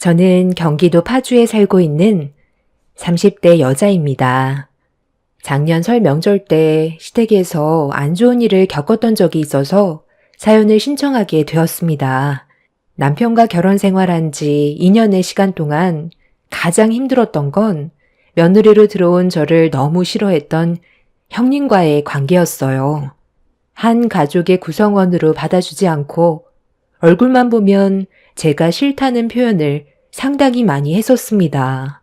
저는 경기도 파주에 살고 있는 30대 여자입니다. 작년 설 명절 때 시댁에서 안 좋은 일을 겪었던 적이 있어서 사연을 신청하게 되었습니다. 남편과 결혼 생활한 지 2년의 시간 동안 가장 힘들었던 건 며느리로 들어온 저를 너무 싫어했던 형님과의 관계였어요. 한 가족의 구성원으로 받아주지 않고 얼굴만 보면 제가 싫다는 표현을 상당히 많이 했었습니다.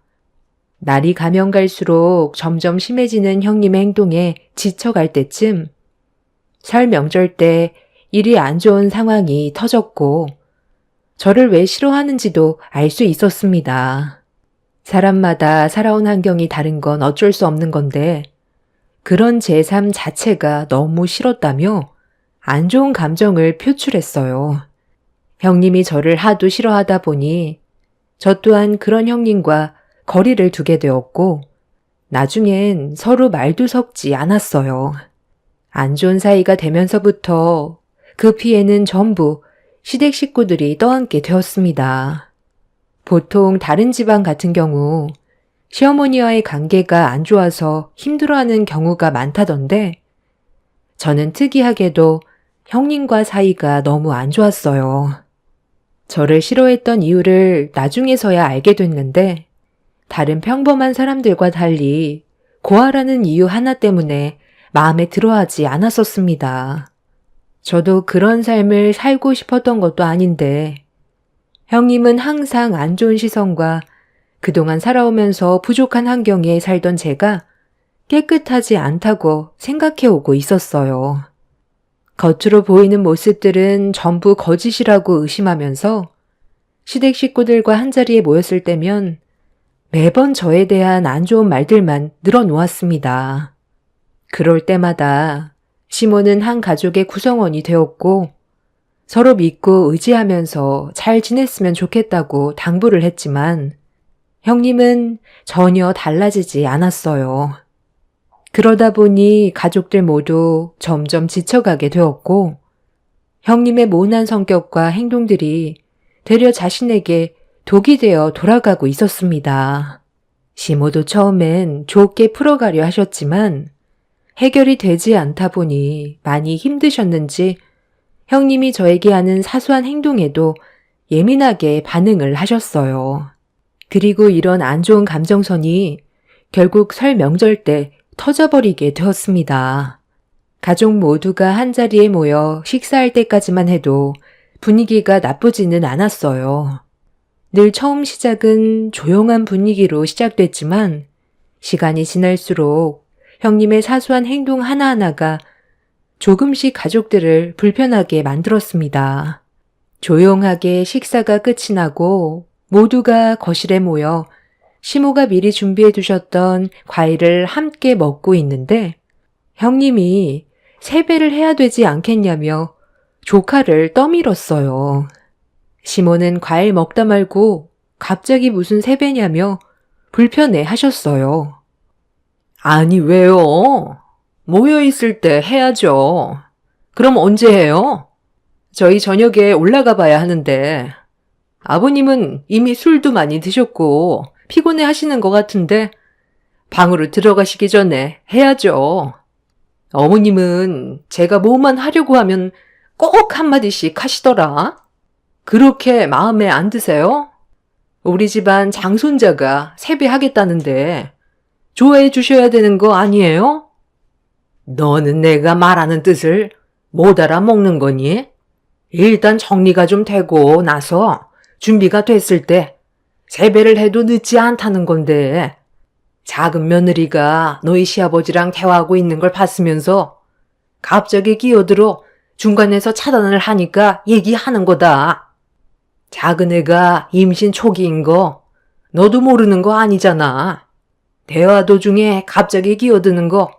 날이 가면 갈수록 점점 심해지는 형님의 행동에 지쳐갈 때쯤 설 명절 때 일이 안 좋은 상황이 터졌고 저를 왜 싫어하는지도 알 수 있었습니다. 사람마다 살아온 환경이 다른 건 어쩔 수 없는 건데 그런 제 삶 자체가 너무 싫었다며 안 좋은 감정을 표출했어요. 형님이 저를 하도 싫어하다 보니 저 또한 그런 형님과 거리를 두게 되었고 나중엔 서로 말도 섞지 않았어요. 안 좋은 사이가 되면서부터 그 피해는 전부 시댁 식구들이 떠안게 되었습니다. 보통 다른 집안 같은 경우 시어머니와의 관계가 안 좋아서 힘들어하는 경우가 많다던데 저는 특이하게도 형님과 사이가 너무 안 좋았어요. 저를 싫어했던 이유를 나중에서야 알게 됐는데 다른 평범한 사람들과 달리 고아라는 이유 하나 때문에 마음에 들어하지 않았었습니다. 저도 그런 삶을 살고 싶었던 것도 아닌데 형님은 항상 안 좋은 시선과 그동안 살아오면서 부족한 환경에 살던 제가 깨끗하지 않다고 생각해오고 있었어요. 겉으로 보이는 모습들은 전부 거짓이라고 의심하면서 시댁 식구들과 한자리에 모였을 때면 매번 저에 대한 안 좋은 말들만 늘어놓았습니다. 그럴 때마다 시모는 한 가족의 구성원이 되었고 서로 믿고 의지하면서 잘 지냈으면 좋겠다고 당부를 했지만 형님은 전혀 달라지지 않았어요. 그러다 보니 가족들 모두 점점 지쳐가게 되었고 형님의 모난 성격과 행동들이 되려 자신에게 독이 되어 돌아가고 있었습니다. 시모도 처음엔 좋게 풀어가려 하셨지만 해결이 되지 않다 보니 많이 힘드셨는지 형님이 저에게 하는 사소한 행동에도 예민하게 반응을 하셨어요. 그리고 이런 안 좋은 감정선이 결국 설 명절 때 터져버리게 되었습니다. 가족 모두가 한자리에 모여 식사할 때까지만 해도 분위기가 나쁘지는 않았어요. 늘 처음 시작은 조용한 분위기로 시작됐지만 시간이 지날수록 형님의 사소한 행동 하나하나가 조금씩 가족들을 불편하게 만들었습니다. 조용하게 식사가 끝이 나고 모두가 거실에 모여 시모가 미리 준비해 두셨던 과일을 함께 먹고 있는데 형님이 세배를 해야 되지 않겠냐며 조카를 떠밀었어요. 시모는 과일 먹다 말고 갑자기 무슨 세배냐며 불편해 하셨어요. 아니 왜요? 모여있을 때 해야죠. 그럼 언제 해요? 저희 저녁에 올라가 봐야 하는데 아버님은 이미 술도 많이 드셨고 피곤해 하시는 것 같은데 방으로 들어가시기 전에 해야죠. 어머님은 제가 뭐만 하려고 하면 꼭 한마디씩 하시더라. 그렇게 마음에 안 드세요? 우리 집안 장손자가 세배하겠다는데 좋아해 주셔야 되는 거 아니에요? 너는 내가 말하는 뜻을 못 알아먹는 거니? 일단 정리가 좀 되고 나서 준비가 됐을 때 세배를 해도 늦지 않다는 건데 작은 며느리가 너희 시아버지랑 대화하고 있는 걸 봤으면서 갑자기 끼어들어 중간에서 차단을 하니까 얘기하는 거다. 작은 애가 임신 초기인 거 너도 모르는 거 아니잖아. 대화 도중에 갑자기 끼어드는 거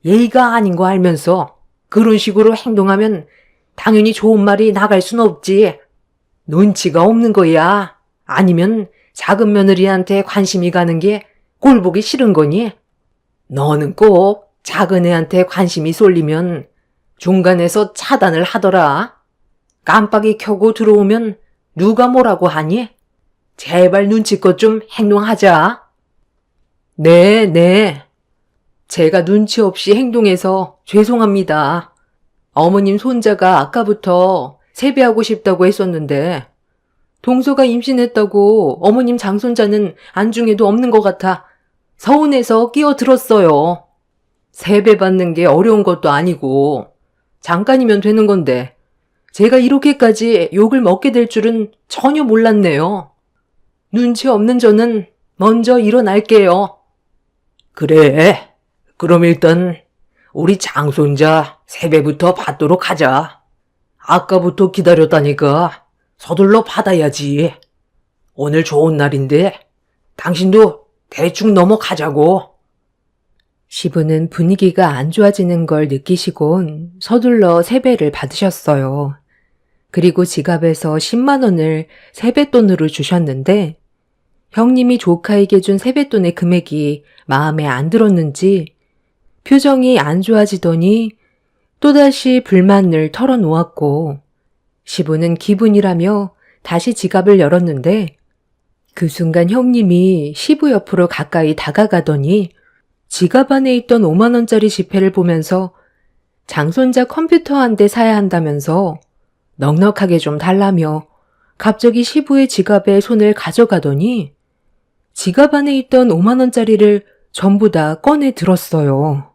예의가 아닌 거 알면서 그런 식으로 행동하면 당연히 좋은 말이 나갈 순 없지. 눈치가 없는 거야. 아니면 작은 며느리한테 관심이 가는 게 꼴보기 싫은 거니? 너는 꼭 작은 애한테 관심이 쏠리면 중간에서 차단을 하더라. 깜빡이 켜고 들어오면 누가 뭐라고 하니? 제발 눈치껏 좀 행동하자. 네. 제가 눈치 없이 행동해서 죄송합니다. 어머님 손자가 아까부터 세배하고 싶다고 했었는데 동서가 임신했다고 어머님 장손자는 안중에도 없는 것 같아 서운해서 끼어들었어요. 세배 받는 게 어려운 것도 아니고 잠깐이면 되는 건데 제가 이렇게까지 욕을 먹게 될 줄은 전혀 몰랐네요. 눈치 없는 저는 먼저 일어날게요. 그래. 그럼 일단 우리 장손자 세배부터 받도록 하자. 아까부터 기다렸다니까 서둘러 받아야지. 오늘 좋은 날인데 당신도 대충 넘어가자고. 시부는 분위기가 안 좋아지는 걸 느끼시곤 서둘러 세배를 받으셨어요. 그리고 지갑에서 10만 원을 세뱃돈으로 주셨는데 형님이 조카에게 준 세뱃돈의 금액이 마음에 안 들었는지 표정이 안 좋아지더니 또다시 불만을 털어놓았고 시부는 기분이라며 다시 지갑을 열었는데 그 순간 형님이 시부 옆으로 가까이 다가가더니 지갑 안에 있던 5만 원짜리 지폐를 보면서 장손자 컴퓨터 한 대 사야 한다면서 넉넉하게 좀 달라며 갑자기 시부의 지갑에 손을 가져가더니 지갑 안에 있던 5만 원짜리를 전부 다 꺼내 들었어요.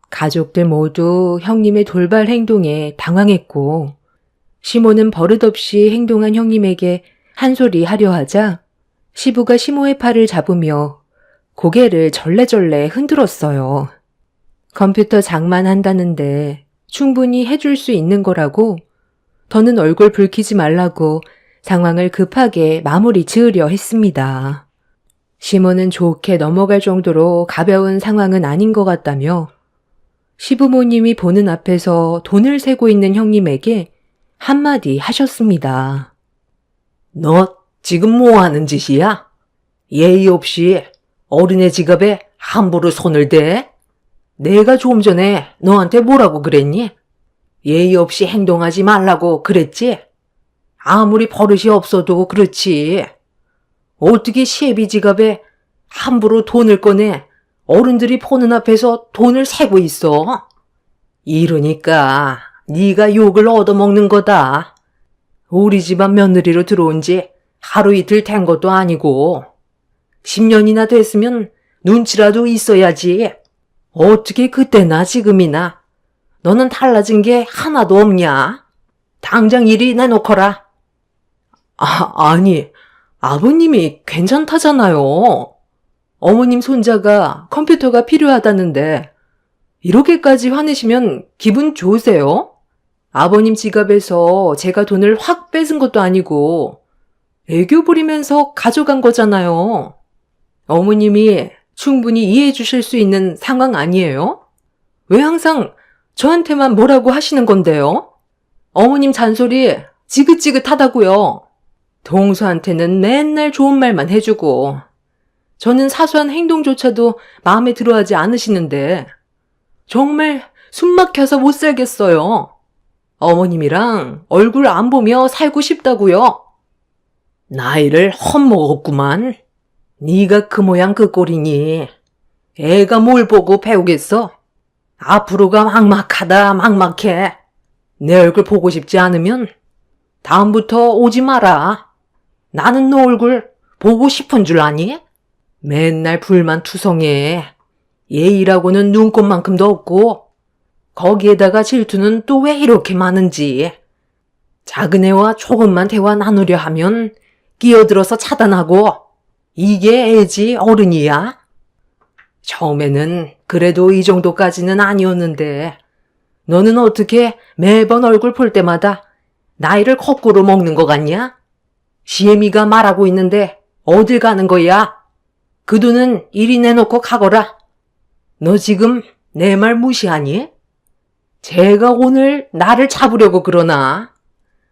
가족들 모두 형님의 돌발 행동에 당황했고 시모는 버릇없이 행동한 형님에게 한 소리 하려 하자 시부가 시모의 팔을 잡으며 고개를 절레절레 흔들었어요. 컴퓨터 장만한다는데 충분히 해줄 수 있는 거라고 더는 얼굴 붉히지 말라고 상황을 급하게 마무리 지으려 했습니다. 시모는 좋게 넘어갈 정도로 가벼운 상황은 아닌 것 같다며 시부모님이 보는 앞에서 돈을 세고 있는 형님에게 한마디 하셨습니다. 너 지금 뭐 하는 짓이야? 예의 없이 어린애 지갑에 함부로 손을 대? 내가 좀 전에 너한테 뭐라고 그랬니? 예의 없이 행동하지 말라고 그랬지? 아무리 버릇이 없어도 그렇지. 어떻게 시애비 지갑에 함부로 돈을 꺼내 어른들이 보는 앞에서 돈을 세고 있어? 이러니까 네가 욕을 얻어먹는 거다. 우리 집안 며느리로 들어온 지 하루 이틀 된 것도 아니고 10년이나 됐으면 눈치라도 있어야지. 어떻게 그때나 지금이나 너는 달라진 게 하나도 없냐? 당장 이리 내놓거라. 아니, 아버님이 괜찮다잖아요. 어머님 손자가 컴퓨터가 필요하다는데 이렇게까지 화내시면 기분 좋으세요? 아버님 지갑에서 제가 돈을 확 뺏은 것도 아니고 애교 부리면서 가져간 거잖아요. 어머님이 충분히 이해해 주실 수 있는 상황 아니에요? 왜 항상 저한테만 뭐라고 하시는 건데요? 어머님 잔소리 지긋지긋하다고요. 동서한테는 맨날 좋은 말만 해주고 저는 사소한 행동조차도 마음에 들어하지 않으시는데 정말 숨 막혀서 못 살겠어요. 어머님이랑 얼굴 안 보며 살고 싶다고요. 나이를 헛먹었구만. 네가 그 모양 그 꼴이니 애가 뭘 보고 배우겠어? 앞으로가 막막하다 막막해. 내 얼굴 보고 싶지 않으면 다음부터 오지 마라. 나는 너 얼굴 보고 싶은 줄 아니? 맨날 불만 투성해. 예의라고는 눈꽃만큼도 없고 거기에다가 질투는 또 왜 이렇게 많은지. 작은 애와 조금만 대화 나누려 하면 끼어들어서 차단하고 이게 애지 어른이야? 처음에는 그래도 이 정도까지는 아니었는데 너는 어떻게 매번 얼굴 볼 때마다 나이를 거꾸로 먹는 거 같냐? 시애미가 말하고 있는데 어딜 가는 거야? 그 돈은 이리 내놓고 가거라. 너 지금 내 말 무시하니? 제가 오늘 나를 잡으려고 그러나?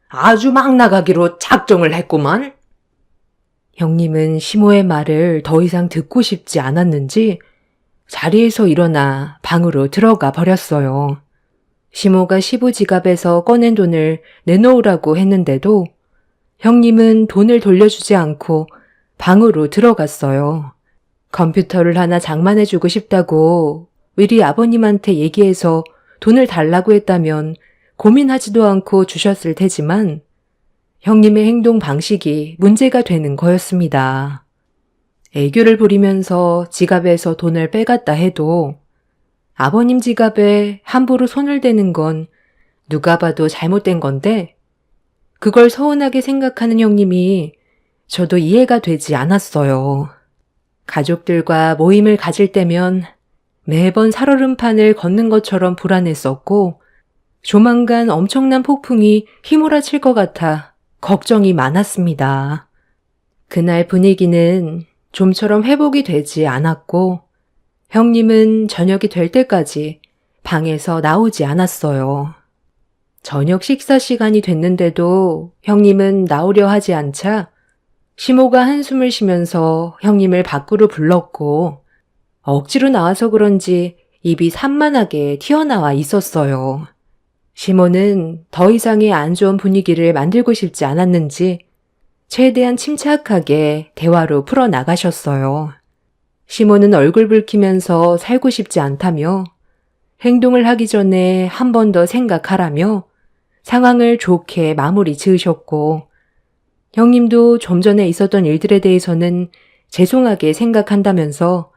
아주 막 나가기로 작정을 했구만. 형님은 시모의 말을 더 이상 듣고 싶지 않았는지 자리에서 일어나 방으로 들어가 버렸어요. 시모가 시부 지갑에서 꺼낸 돈을 내놓으라고 했는데도 형님은 돈을 돌려주지 않고 방으로 들어갔어요. 컴퓨터를 하나 장만해주고 싶다고 미리 아버님한테 얘기해서 돈을 달라고 했다면 고민하지도 않고 주셨을 테지만 형님의 행동 방식이 문제가 되는 거였습니다. 애교를 부리면서 지갑에서 돈을 빼갔다 해도 아버님 지갑에 함부로 손을 대는 건 누가 봐도 잘못된 건데 그걸 서운하게 생각하는 형님이 저도 이해가 되지 않았어요. 가족들과 모임을 가질 때면 매번 살얼음판을 걷는 것처럼 불안했었고 조만간 엄청난 폭풍이 휘몰아칠 것 같아 걱정이 많았습니다. 그날 분위기는 좀처럼 회복이 되지 않았고 형님은 저녁이 될 때까지 방에서 나오지 않았어요. 저녁 식사 시간이 됐는데도 형님은 나오려 하지 않자 시모가 한숨을 쉬면서 형님을 밖으로 불렀고 억지로 나와서 그런지 입이 산만하게 튀어나와 있었어요. 시모는 더 이상의 안 좋은 분위기를 만들고 싶지 않았는지 최대한 침착하게 대화로 풀어나가셨어요. 시모는 얼굴 붉히면서 살고 싶지 않다며 행동을 하기 전에 한 번 더 생각하라며 상황을 좋게 마무리 지으셨고 형님도 좀 전에 있었던 일들에 대해서는 죄송하게 생각한다면서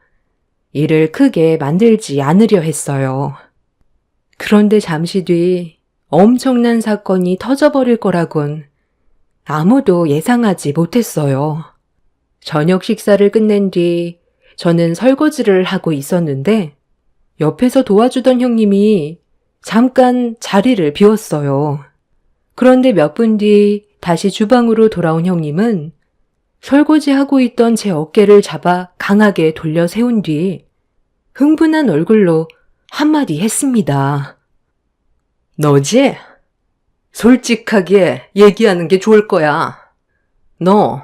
일을 크게 만들지 않으려 했어요. 그런데 잠시 뒤 엄청난 사건이 터져버릴 거라곤 아무도 예상하지 못했어요. 저녁 식사를 끝낸 뒤 저는 설거지를 하고 있었는데 옆에서 도와주던 형님이 잠깐 자리를 비웠어요. 그런데 몇 분 뒤 다시 주방으로 돌아온 형님은 설거지하고 있던 제 어깨를 잡아 강하게 돌려 세운 뒤 흥분한 얼굴로 한마디 했습니다. 너지? 솔직하게 얘기하는 게 좋을 거야. 너,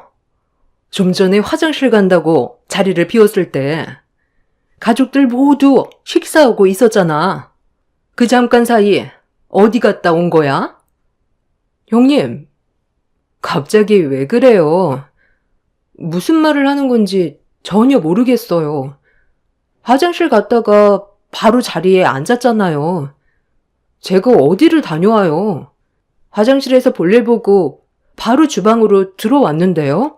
좀 전에 화장실 간다고 자리를 비웠을 때 가족들 모두 식사하고 있었잖아. 그 잠깐 사이 어디 갔다 온 거야? 형님, 갑자기 왜 그래요? 무슨 말을 하는 건지 전혀 모르겠어요. 화장실 갔다가 바로 자리에 앉았잖아요. 제가 어디를 다녀와요? 화장실에서 볼일 보고 바로 주방으로 들어왔는데요.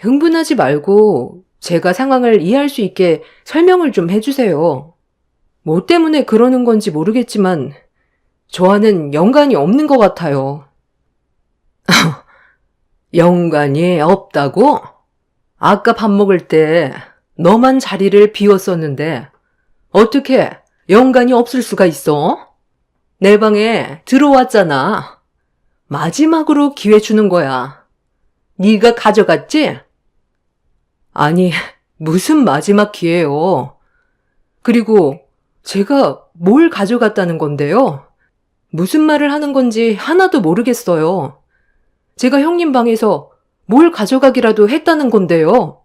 흥분하지 말고 제가 상황을 이해할 수 있게 설명을 좀 해주세요. 뭐 때문에 그러는 건지 모르겠지만 저와는 연관이 없는 것 같아요. 연관이 없다고? 아까 밥 먹을 때 너만 자리를 비웠었는데 어떻게 연관이 없을 수가 있어? 내 방에 들어왔잖아. 마지막으로 기회 주는 거야. 네가 가져갔지? 아니, 무슨 마지막 기회요. 그리고 제가 뭘 가져갔다는 건데요? 무슨 말을 하는 건지 하나도 모르겠어요. 제가 형님 방에서 뭘 가져가기라도 했다는 건데요.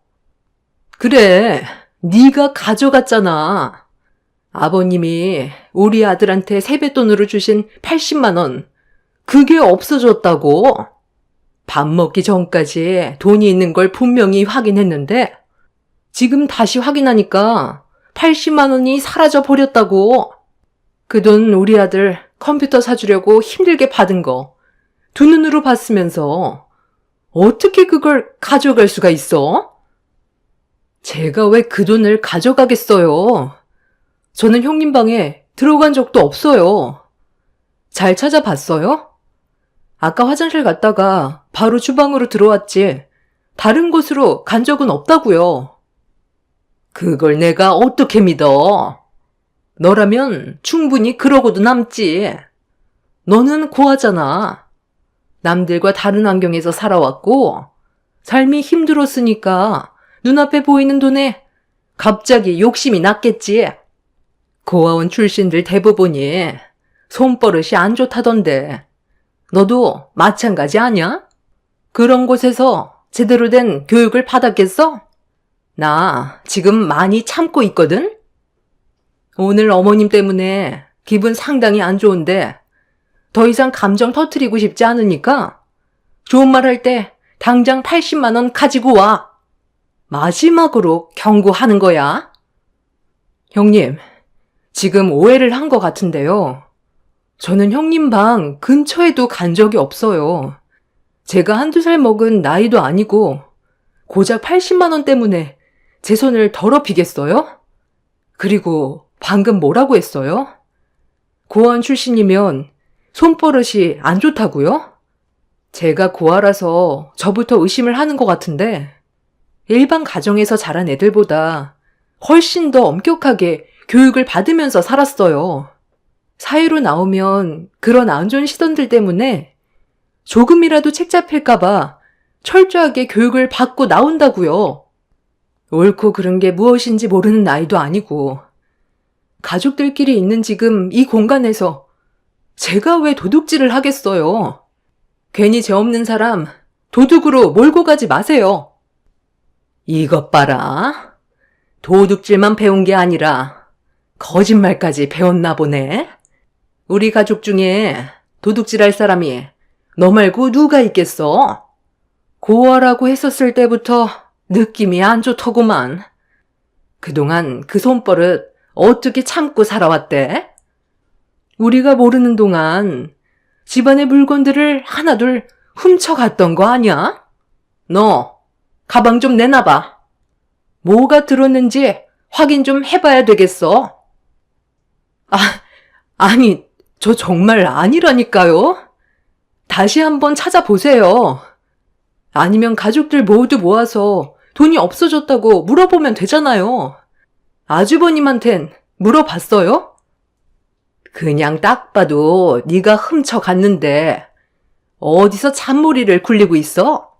그래, 네가 가져갔잖아. 아버님이 우리 아들한테 세뱃돈으로 주신 80만 원, 그게 없어졌다고. 밥 먹기 전까지 돈이 있는 걸 분명히 확인했는데 지금 다시 확인하니까 80만 원이 사라져 버렸다고. 그 돈 우리 아들 컴퓨터 사주려고 힘들게 받은 거 두 눈으로 봤으면서 어떻게 그걸 가져갈 수가 있어? 제가 왜 그 돈을 가져가겠어요? 저는 형님 방에 들어간 적도 없어요. 잘 찾아봤어요? 아까 화장실 갔다가 바로 주방으로 들어왔지 다른 곳으로 간 적은 없다고요. 그걸 내가 어떻게 믿어? 너라면 충분히 그러고도 남지. 너는 고아잖아. 남들과 다른 환경에서 살아왔고 삶이 힘들었으니까 눈앞에 보이는 돈에 갑자기 욕심이 났겠지. 고아원 출신들 대부분이 손버릇이 안 좋다던데 너도 마찬가지 아니야? 그런 곳에서 제대로 된 교육을 받았겠어? 나 지금 많이 참고 있거든? 오늘 어머님 때문에 기분 상당히 안 좋은데 더 이상 감정 터뜨리고 싶지 않으니까 좋은 말 할 때 당장 80만 원 가지고 와. 마지막으로 경고하는 거야. 형님, 지금 오해를 한 것 같은데요. 저는 형님 방 근처에도 간 적이 없어요. 제가 한두 살 먹은 나이도 아니고 고작 80만 원 때문에 제 손을 더럽히겠어요? 그리고 방금 뭐라고 했어요? 고아원 출신이면 손버릇이 안 좋다고요? 제가 고아라서 저부터 의심을 하는 것 같은데 일반 가정에서 자란 애들보다 훨씬 더 엄격하게 교육을 받으면서 살았어요. 사회로 나오면 그런 안 좋은 시선들 때문에 조금이라도 책 잡힐까봐 철저하게 교육을 받고 나온다고요. 옳고 그른 게 무엇인지 모르는 나이도 아니고 가족들끼리 있는 지금 이 공간에서 제가 왜 도둑질을 하겠어요? 괜히 죄 없는 사람 도둑으로 몰고 가지 마세요. 이것 봐라. 도둑질만 배운 게 아니라 거짓말까지 배웠나 보네. 우리 가족 중에 도둑질할 사람이 너 말고 누가 있겠어? 고아라고 했었을 때부터 느낌이 안 좋더구만. 그동안 그 손버릇 어떻게 참고 살아왔대? 우리가 모르는 동안 집안의 물건들을 하나둘 훔쳐갔던 거 아니야? 너 가방 좀 내놔봐. 뭐가 들었는지 확인 좀 해봐야 되겠어. 아니, 저 정말 아니라니까요. 다시 한번 찾아보세요. 아니면 가족들 모두 모아서 돈이 없어졌다고 물어보면 되잖아요. 아주버님한텐 물어봤어요? 그냥 딱 봐도 네가 훔쳐갔는데 어디서 잔머리를 굴리고 있어?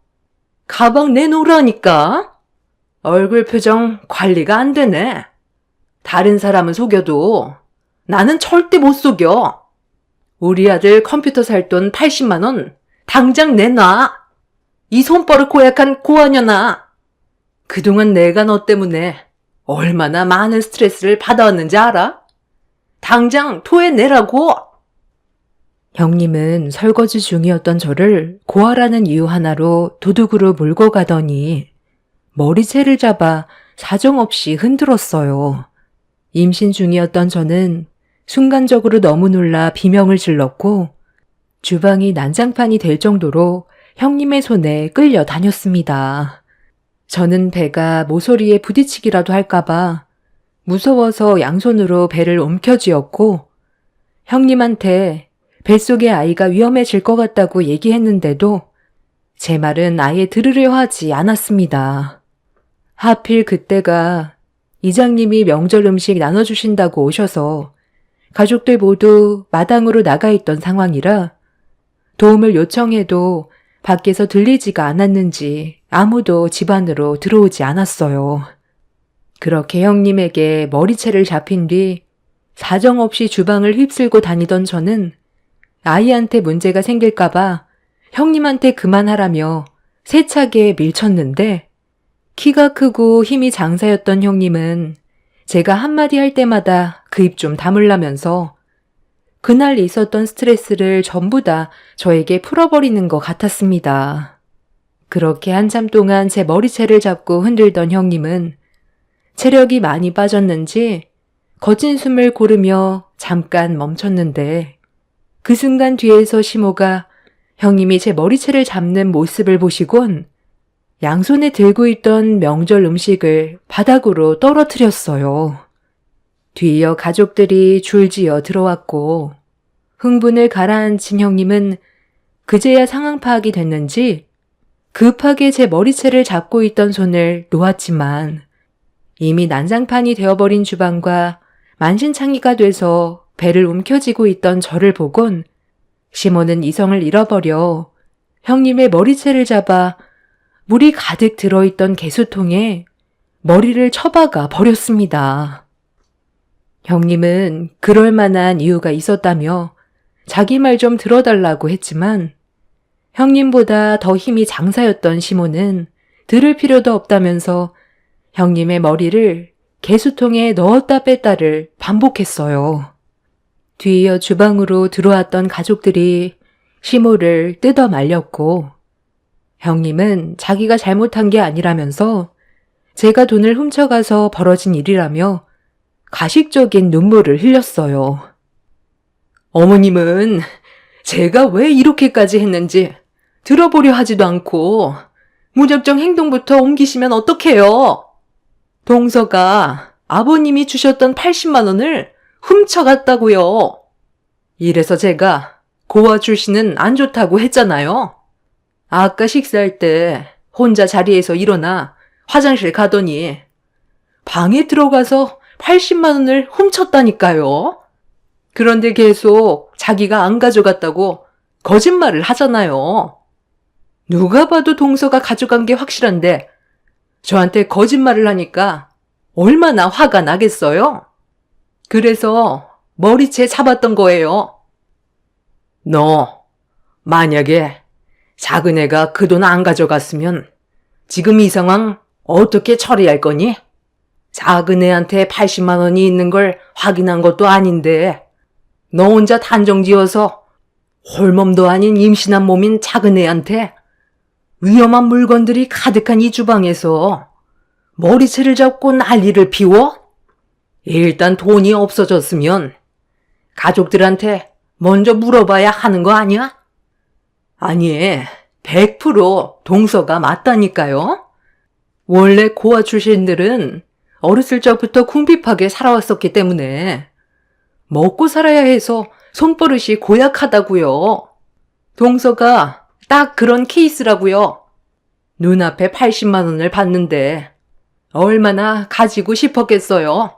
가방 내놓으라니까. 얼굴 표정 관리가 안 되네. 다른 사람은 속여도 나는 절대 못 속여. 우리 아들 컴퓨터 살 돈 80만 원 당장 내놔. 이 손버릇 고약한 고아녀나. 그동안 내가 너 때문에 얼마나 많은 스트레스를 받아왔는지 알아? 당장 토해내라고. 형님은 설거지 중이었던 저를 고아라는 이유 하나로 도둑으로 몰고 가더니 머리채를 잡아 사정없이 흔들었어요. 임신 중이었던 저는 순간적으로 너무 놀라 비명을 질렀고 주방이 난장판이 될 정도로 형님의 손에 끌려 다녔습니다. 저는 배가 모서리에 부딪히기라도 할까봐 무서워서 양손으로 배를 움켜쥐었고 형님한테 뱃속의 아이가 위험해질 것 같다고 얘기했는데도 제 말은 아예 들으려 하지 않았습니다. 하필 그때가 이장님이 명절 음식 나눠주신다고 오셔서 가족들 모두 마당으로 나가 있던 상황이라 도움을 요청해도 밖에서 들리지가 않았는지 아무도 집 안으로 들어오지 않았어요. 그렇게 형님에게 머리채를 잡힌 뒤 사정없이 주방을 휩쓸고 다니던 저는 아이한테 문제가 생길까봐 형님한테 그만하라며 세차게 밀쳤는데 키가 크고 힘이 장사였던 형님은 제가 한마디 할 때마다 그 입 좀 다물라면서 그날 있었던 스트레스를 전부 다 저에게 풀어버리는 것 같았습니다. 그렇게 한참 동안 제 머리채를 잡고 흔들던 형님은 체력이 많이 빠졌는지 거친 숨을 고르며 잠깐 멈췄는데 그 순간 뒤에서 시모가 형님이 제 머리채를 잡는 모습을 보시곤 양손에 들고 있던 명절 음식을 바닥으로 떨어뜨렸어요. 뒤이어 가족들이 줄지어 들어왔고 흥분을 가라앉힌 형님은 그제야 상황 파악이 됐는지 급하게 제 머리채를 잡고 있던 손을 놓았지만 이미 난장판이 되어버린 주방과 만신창이가 돼서 배를 움켜쥐고 있던 저를 보곤 시모는 이성을 잃어버려 형님의 머리채를 잡아 물이 가득 들어있던 개수통에 머리를 쳐박아 버렸습니다. 형님은 그럴 만한 이유가 있었다며 자기 말 좀 들어달라고 했지만 형님보다 더 힘이 장사였던 시모는 들을 필요도 없다면서 형님의 머리를 개수통에 넣었다 뺐다를 반복했어요. 뒤이어 주방으로 들어왔던 가족들이 시모를 뜯어 말렸고 형님은 자기가 잘못한 게 아니라면서 제가 돈을 훔쳐가서 벌어진 일이라며 가식적인 눈물을 흘렸어요. 어머님은 제가 왜 이렇게까지 했는지 들어보려 하지도 않고 무작정 행동부터 옮기시면 어떡해요? 동서가 아버님이 주셨던 80만 원을 훔쳐갔다고요. 이래서 제가 고아 출신은 안 좋다고 했잖아요. 아까 식사할 때 혼자 자리에서 일어나 화장실 가더니 방에 들어가서 80만 원을 훔쳤다니까요. 그런데 계속 자기가 안 가져갔다고 거짓말을 하잖아요. 누가 봐도 동서가 가져간 게 확실한데 저한테 거짓말을 하니까 얼마나 화가 나겠어요? 그래서 머리채 잡았던 거예요. 너 만약에 작은 애가 그 돈 안 가져갔으면 지금 이 상황 어떻게 처리할 거니? 작은 애한테 80만 원이 있는 걸 확인한 것도 아닌데 너 혼자 단정지어서 홀몸도 아닌 임신한 몸인 작은 애한테 위험한 물건들이 가득한 이 주방에서 머리채를 잡고 난리를 피워? 일단 돈이 없어졌으면 가족들한테 먼저 물어봐야 하는 거 아니야? 아니, 100% 동서가 맞다니까요? 원래 고아 출신들은 어렸을 적부터 궁핍하게 살아왔었기 때문에 먹고 살아야 해서 손버릇이 고약하다고요. 동서가 딱 그런 케이스라고요. 눈앞에 80만 원을 받는데 얼마나 가지고 싶었겠어요.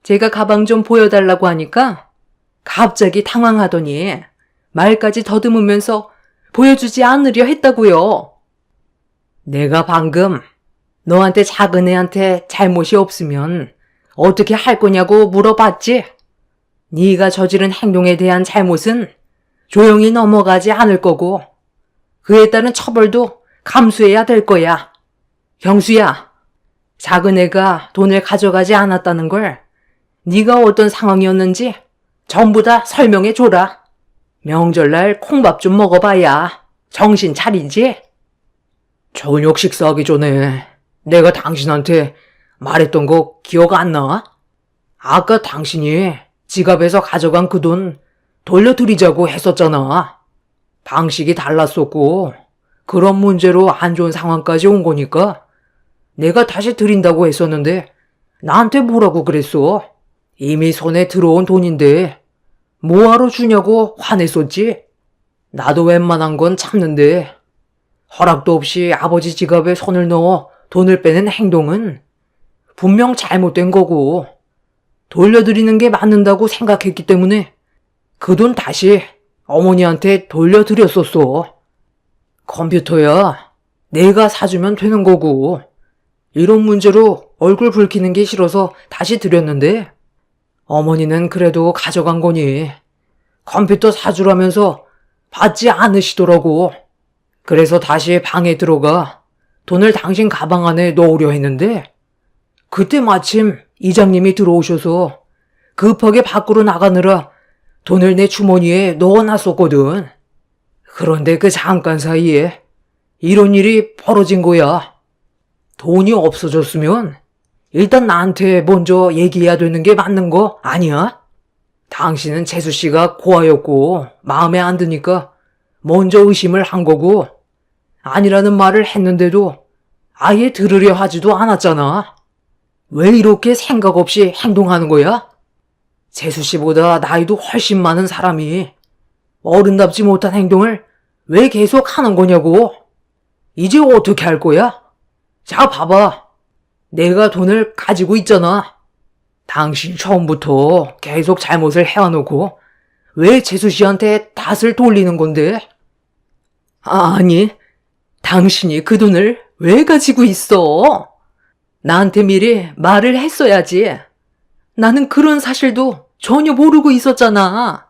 제가 가방 좀 보여달라고 하니까 갑자기 당황하더니 말까지 더듬으면서 보여주지 않으려 했다고요. 내가 방금 너한테 작은 애한테 잘못이 없으면 어떻게 할 거냐고 물어봤지? 네가 저지른 행동에 대한 잘못은 조용히 넘어가지 않을 거고 그에 따른 처벌도 감수해야 될 거야. 경수야, 작은 애가 돈을 가져가지 않았다는 걸 네가 어떤 상황이었는지 전부 다 설명해 줘라. 명절날 콩밥 좀 먹어봐야 정신 차리지? 저녁 식사하기 전에 내가 당신한테 말했던 거 기억 안 나? 아까 당신이 지갑에서 가져간 그 돈 돌려드리자고 했었잖아. 방식이 달랐었고 그런 문제로 안 좋은 상황까지 온 거니까 내가 다시 드린다고 했었는데 나한테 뭐라고 그랬어? 이미 손에 들어온 돈인데 뭐하러 주냐고 화냈었지? 나도 웬만한 건 참는데 허락도 없이 아버지 지갑에 손을 넣어 돈을 빼는 행동은 분명 잘못된 거고 돌려드리는 게 맞는다고 생각했기 때문에 그 돈 다시 어머니한테 돌려드렸었어. 컴퓨터야 내가 사주면 되는 거고 이런 문제로 얼굴 붉히는 게 싫어서 다시 드렸는데 어머니는 그래도 가져간 거니 컴퓨터 사주라면서 받지 않으시더라고. 그래서 다시 방에 들어가 돈을 당신 가방 안에 넣으려 했는데 그때 마침 이장님이 들어오셔서 급하게 밖으로 나가느라 돈을 내 주머니에 넣어놨었거든. 그런데 그 잠깐 사이에 이런 일이 벌어진 거야. 돈이 없어졌으면 일단 나한테 먼저 얘기해야 되는 게 맞는 거 아니야? 당신은 재수 씨가 고아였고 마음에 안 드니까 먼저 의심을 한 거고 아니라는 말을 했는데도 아예 들으려 하지도 않았잖아. 왜 이렇게 생각 없이 행동하는 거야? 재수 씨보다 나이도 훨씬 많은 사람이 어른답지 못한 행동을 왜 계속 하는 거냐고. 이제 어떻게 할 거야? 자, 봐봐. 내가 돈을 가지고 있잖아. 당신 처음부터 계속 잘못을 해와놓고 왜 재수 씨한테 탓을 돌리는 건데? 아니, 당신이 그 돈을 왜 가지고 있어? 나한테 미리 말을 했어야지. 나는 그런 사실도 전혀 모르고 있었잖아.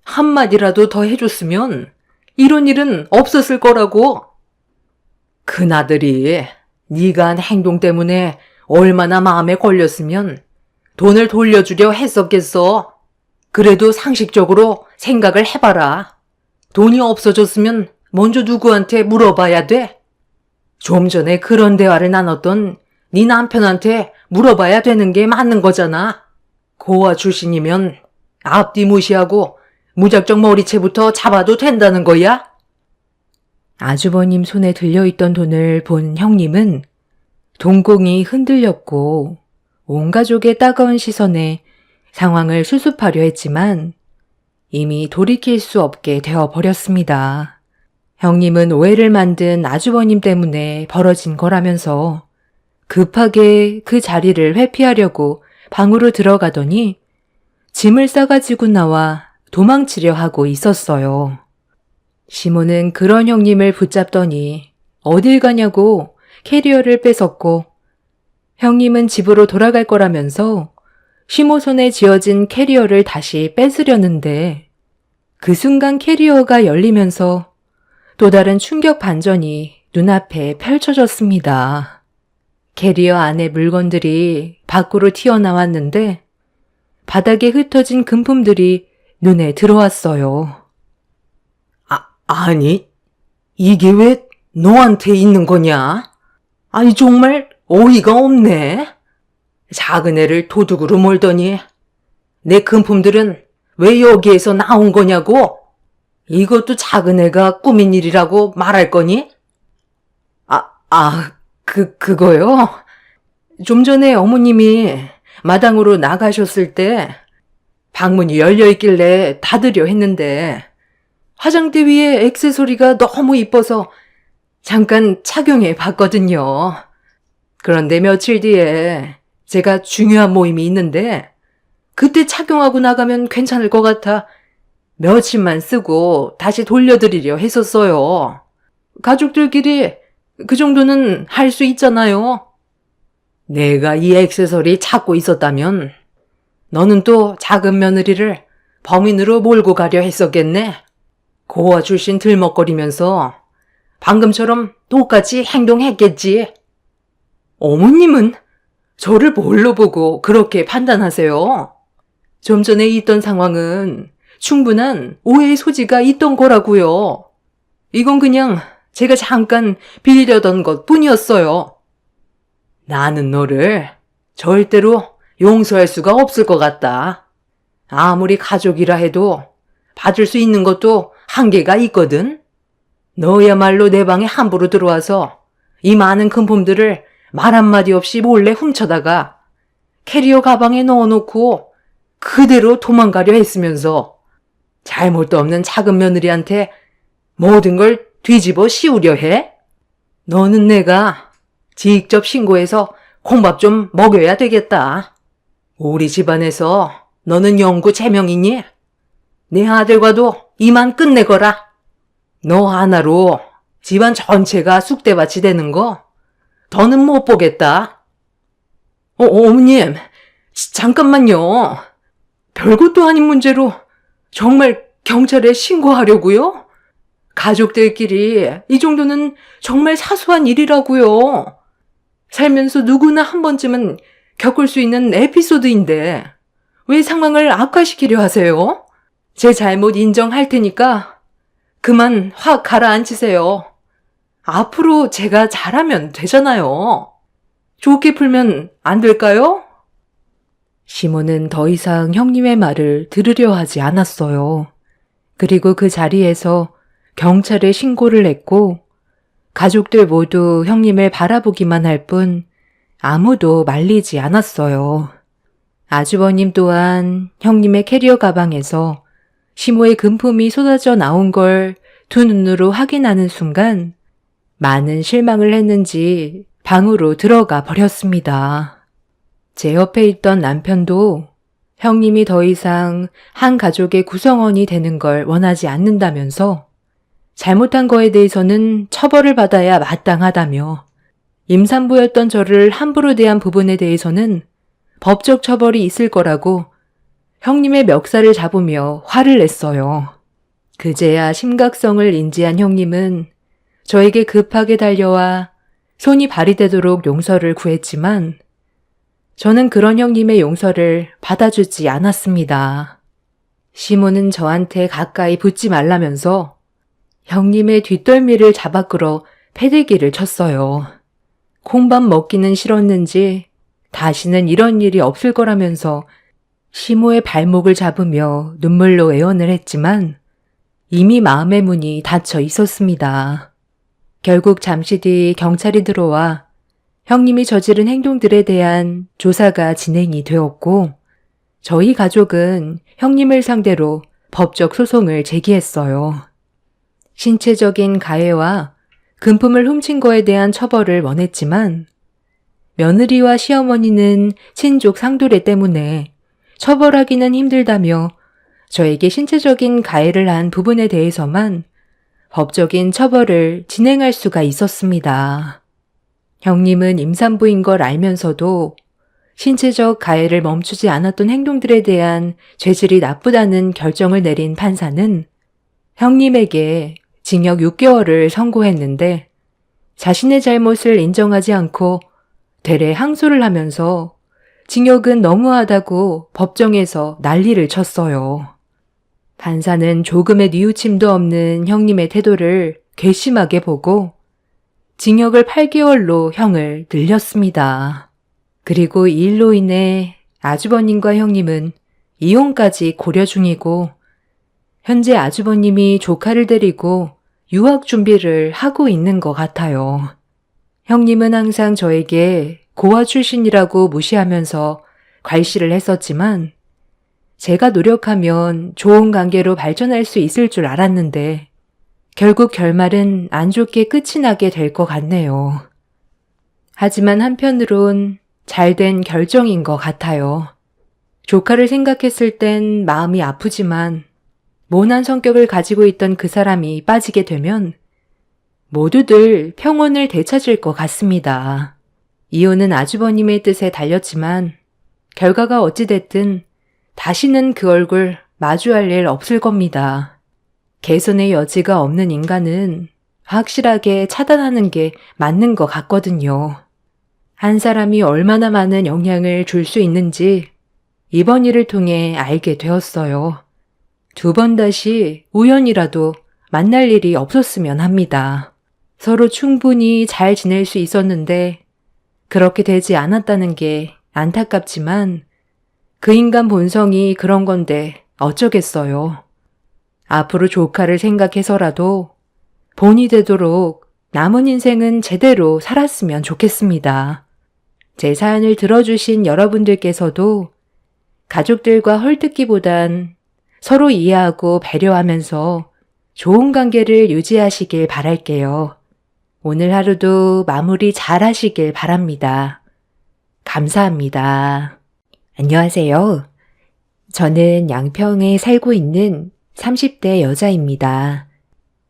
한마디라도 더 해줬으면 이런 일은 없었을 거라고. 큰아들이 네가 한 행동 때문에 얼마나 마음에 걸렸으면 돈을 돌려주려 했었겠어. 그래도 상식적으로 생각을 해봐라. 돈이 없어졌으면 먼저 누구한테 물어봐야 돼? 좀 전에 그런 대화를 나눴던 네 남편한테 물어봐야 되는 게 맞는 거잖아. 고아 출신이면 앞뒤 무시하고 무작정 머리채부터 잡아도 된다는 거야? 아주버님 손에 들려있던 돈을 본 형님은 동공이 흔들렸고 온 가족의 따가운 시선에 상황을 수습하려 했지만 이미 돌이킬 수 없게 되어버렸습니다. 형님은 오해를 만든 아주버님 때문에 벌어진 거라면서 급하게 그 자리를 회피하려고 방으로 들어가더니 짐을 싸가지고 나와 도망치려 하고 있었어요. 시몬은 그런 형님을 붙잡더니 어딜 가냐고 캐리어를 뺏었고 형님은 집으로 돌아갈 거라면서 시모 손에 쥐어진 캐리어를 다시 뺏으려는데 그 순간 캐리어가 열리면서 또 다른 충격 반전이 눈앞에 펼쳐졌습니다. 캐리어 안에 물건들이 밖으로 튀어나왔는데 바닥에 흩어진 금품들이 눈에 들어왔어요. 아니, 이게 왜 너한테 있는 거냐? 아니, 정말 어이가 없네. 작은 애를 도둑으로 몰더니 내 금품들은 왜 여기에서 나온 거냐고? 이것도 작은 애가 꾸민 일이라고 말할 거니? 그거요? 좀 전에 어머님이 마당으로 나가셨을 때 방문이 열려있길래 닫으려 했는데 화장대 위에 액세서리가 너무 이뻐서 잠깐 착용해 봤거든요. 그런데 며칠 뒤에 제가 중요한 모임이 있는데 그때 착용하고 나가면 괜찮을 것 같아 며칠만 쓰고 다시 돌려드리려 했었어요. 가족들끼리 그 정도는 할 수 있잖아요. 내가 이 액세서리 찾고 있었다면 너는 또 작은 며느리를 범인으로 몰고 가려 했었겠네. 고아 출신 들먹거리면서 방금처럼 똑같이 행동했겠지. 어머님은 저를 뭘로 보고 그렇게 판단하세요? 좀 전에 있던 상황은 충분한 오해의 소지가 있던 거라고요. 이건 그냥 제가 잠깐 빌려던 것 뿐이었어요. 나는 너를 절대로 용서할 수가 없을 것 같다. 아무리 가족이라 해도 봐줄 수 있는 것도 한계가 있거든. 너야말로 내 방에 함부로 들어와서 이 많은 금품들을 말 한마디 없이 몰래 훔쳐다가 캐리어 가방에 넣어놓고 그대로 도망가려 했으면서 잘못도 없는 작은 며느리한테 모든 걸 뒤집어 씌우려 해? 너는 내가 직접 신고해서 콩밥 좀 먹여야 되겠다. 우리 집안에서 너는 영구 제명이니? 내 아들과도 이만 끝내거라. 너 하나로 집안 전체가 쑥대밭이 되는 거 더는 못 보겠다. 어머님, 잠깐만요. 별것도 아닌 문제로 정말 경찰에 신고하려고요? 가족들끼리 이 정도는 정말 사소한 일이라고요. 살면서 누구나 한 번쯤은 겪을 수 있는 에피소드인데 왜 상황을 악화시키려 하세요? 제 잘못 인정할 테니까 그만 확 가라앉히세요. 앞으로 제가 잘하면 되잖아요. 좋게 풀면 안 될까요? 시몬은 더 이상 형님의 말을 들으려 하지 않았어요. 그리고 그 자리에서 경찰에 신고를 했고 가족들 모두 형님을 바라보기만 할 뿐 아무도 말리지 않았어요. 아주버님 또한 형님의 캐리어 가방에서 시모의 금품이 쏟아져 나온 걸 두 눈으로 확인하는 순간 많은 실망을 했는지 방으로 들어가 버렸습니다. 제 옆에 있던 남편도 형님이 더 이상 한 가족의 구성원이 되는 걸 원하지 않는다면서 잘못한 거에 대해서는 처벌을 받아야 마땅하다며 임산부였던 저를 함부로 대한 부분에 대해서는 법적 처벌이 있을 거라고 형님의 멱살을 잡으며 화를 냈어요. 그제야 심각성을 인지한 형님은 저에게 급하게 달려와 손이 발이 되도록 용서를 구했지만 저는 그런 형님의 용서를 받아주지 않았습니다. 시몬은 저한테 가까이 붙지 말라면서 형님의 뒷덜미를 잡아 끌어 패대기를 쳤어요. 콩밥 먹기는 싫었는지 다시는 이런 일이 없을 거라면서 시모의 발목을 잡으며 눈물로 애원을 했지만 이미 마음의 문이 닫혀 있었습니다. 결국 잠시 뒤 경찰이 들어와 형님이 저지른 행동들에 대한 조사가 진행이 되었고 저희 가족은 형님을 상대로 법적 소송을 제기했어요. 신체적인 가해와 금품을 훔친 거에 대한 처벌을 원했지만 며느리와 시어머니는 친족 상도례 때문에 처벌하기는 힘들다며 저에게 신체적인 가해를 한 부분에 대해서만 법적인 처벌을 진행할 수가 있었습니다. 형님은 임산부인 걸 알면서도 신체적 가해를 멈추지 않았던 행동들에 대한 죄질이 나쁘다는 결정을 내린 판사는 형님에게 징역 6개월을 선고했는데 자신의 잘못을 인정하지 않고 되레 항소를 하면서 징역은 너무하다고 법정에서 난리를 쳤어요. 판사는 조금의 뉘우침도 없는 형님의 태도를 괘씸하게 보고 징역을 8개월로 형을 늘렸습니다. 그리고 이 일로 인해 아주버님과 형님은 이혼까지 고려 중이고 현재 아주버님이 조카를 데리고 유학 준비를 하고 있는 것 같아요. 형님은 항상 저에게 고아 출신이라고 무시하면서 괄시를 했었지만 제가 노력하면 좋은 관계로 발전할 수 있을 줄 알았는데 결국 결말은 안 좋게 끝이 나게 될 것 같네요. 하지만 한편으론 잘된 결정인 것 같아요. 조카를 생각했을 땐 마음이 아프지만 모난 성격을 가지고 있던 그 사람이 빠지게 되면 모두들 평온을 되찾을 것 같습니다. 이혼은 아주버님의 뜻에 달렸지만 결과가 어찌됐든 다시는 그 얼굴 마주할 일 없을 겁니다. 개선의 여지가 없는 인간은 확실하게 차단하는 게 맞는 것 같거든요. 한 사람이 얼마나 많은 영향을 줄 수 있는지 이번 일을 통해 알게 되었어요. 2번 다시 우연이라도 만날 일이 없었으면 합니다. 서로 충분히 잘 지낼 수 있었는데 그렇게 되지 않았다는 게 안타깝지만 그 인간 본성이 그런 건데 어쩌겠어요. 앞으로 조카를 생각해서라도 본이 되도록 남은 인생은 제대로 살았으면 좋겠습니다. 제 사연을 들어주신 여러분들께서도 가족들과 헐뜯기보단 서로 이해하고 배려하면서 좋은 관계를 유지하시길 바랄게요. 오늘 하루도 마무리 잘 하시길 바랍니다. 감사합니다. 안녕하세요. 저는 양평에 살고 있는 30대 여자입니다.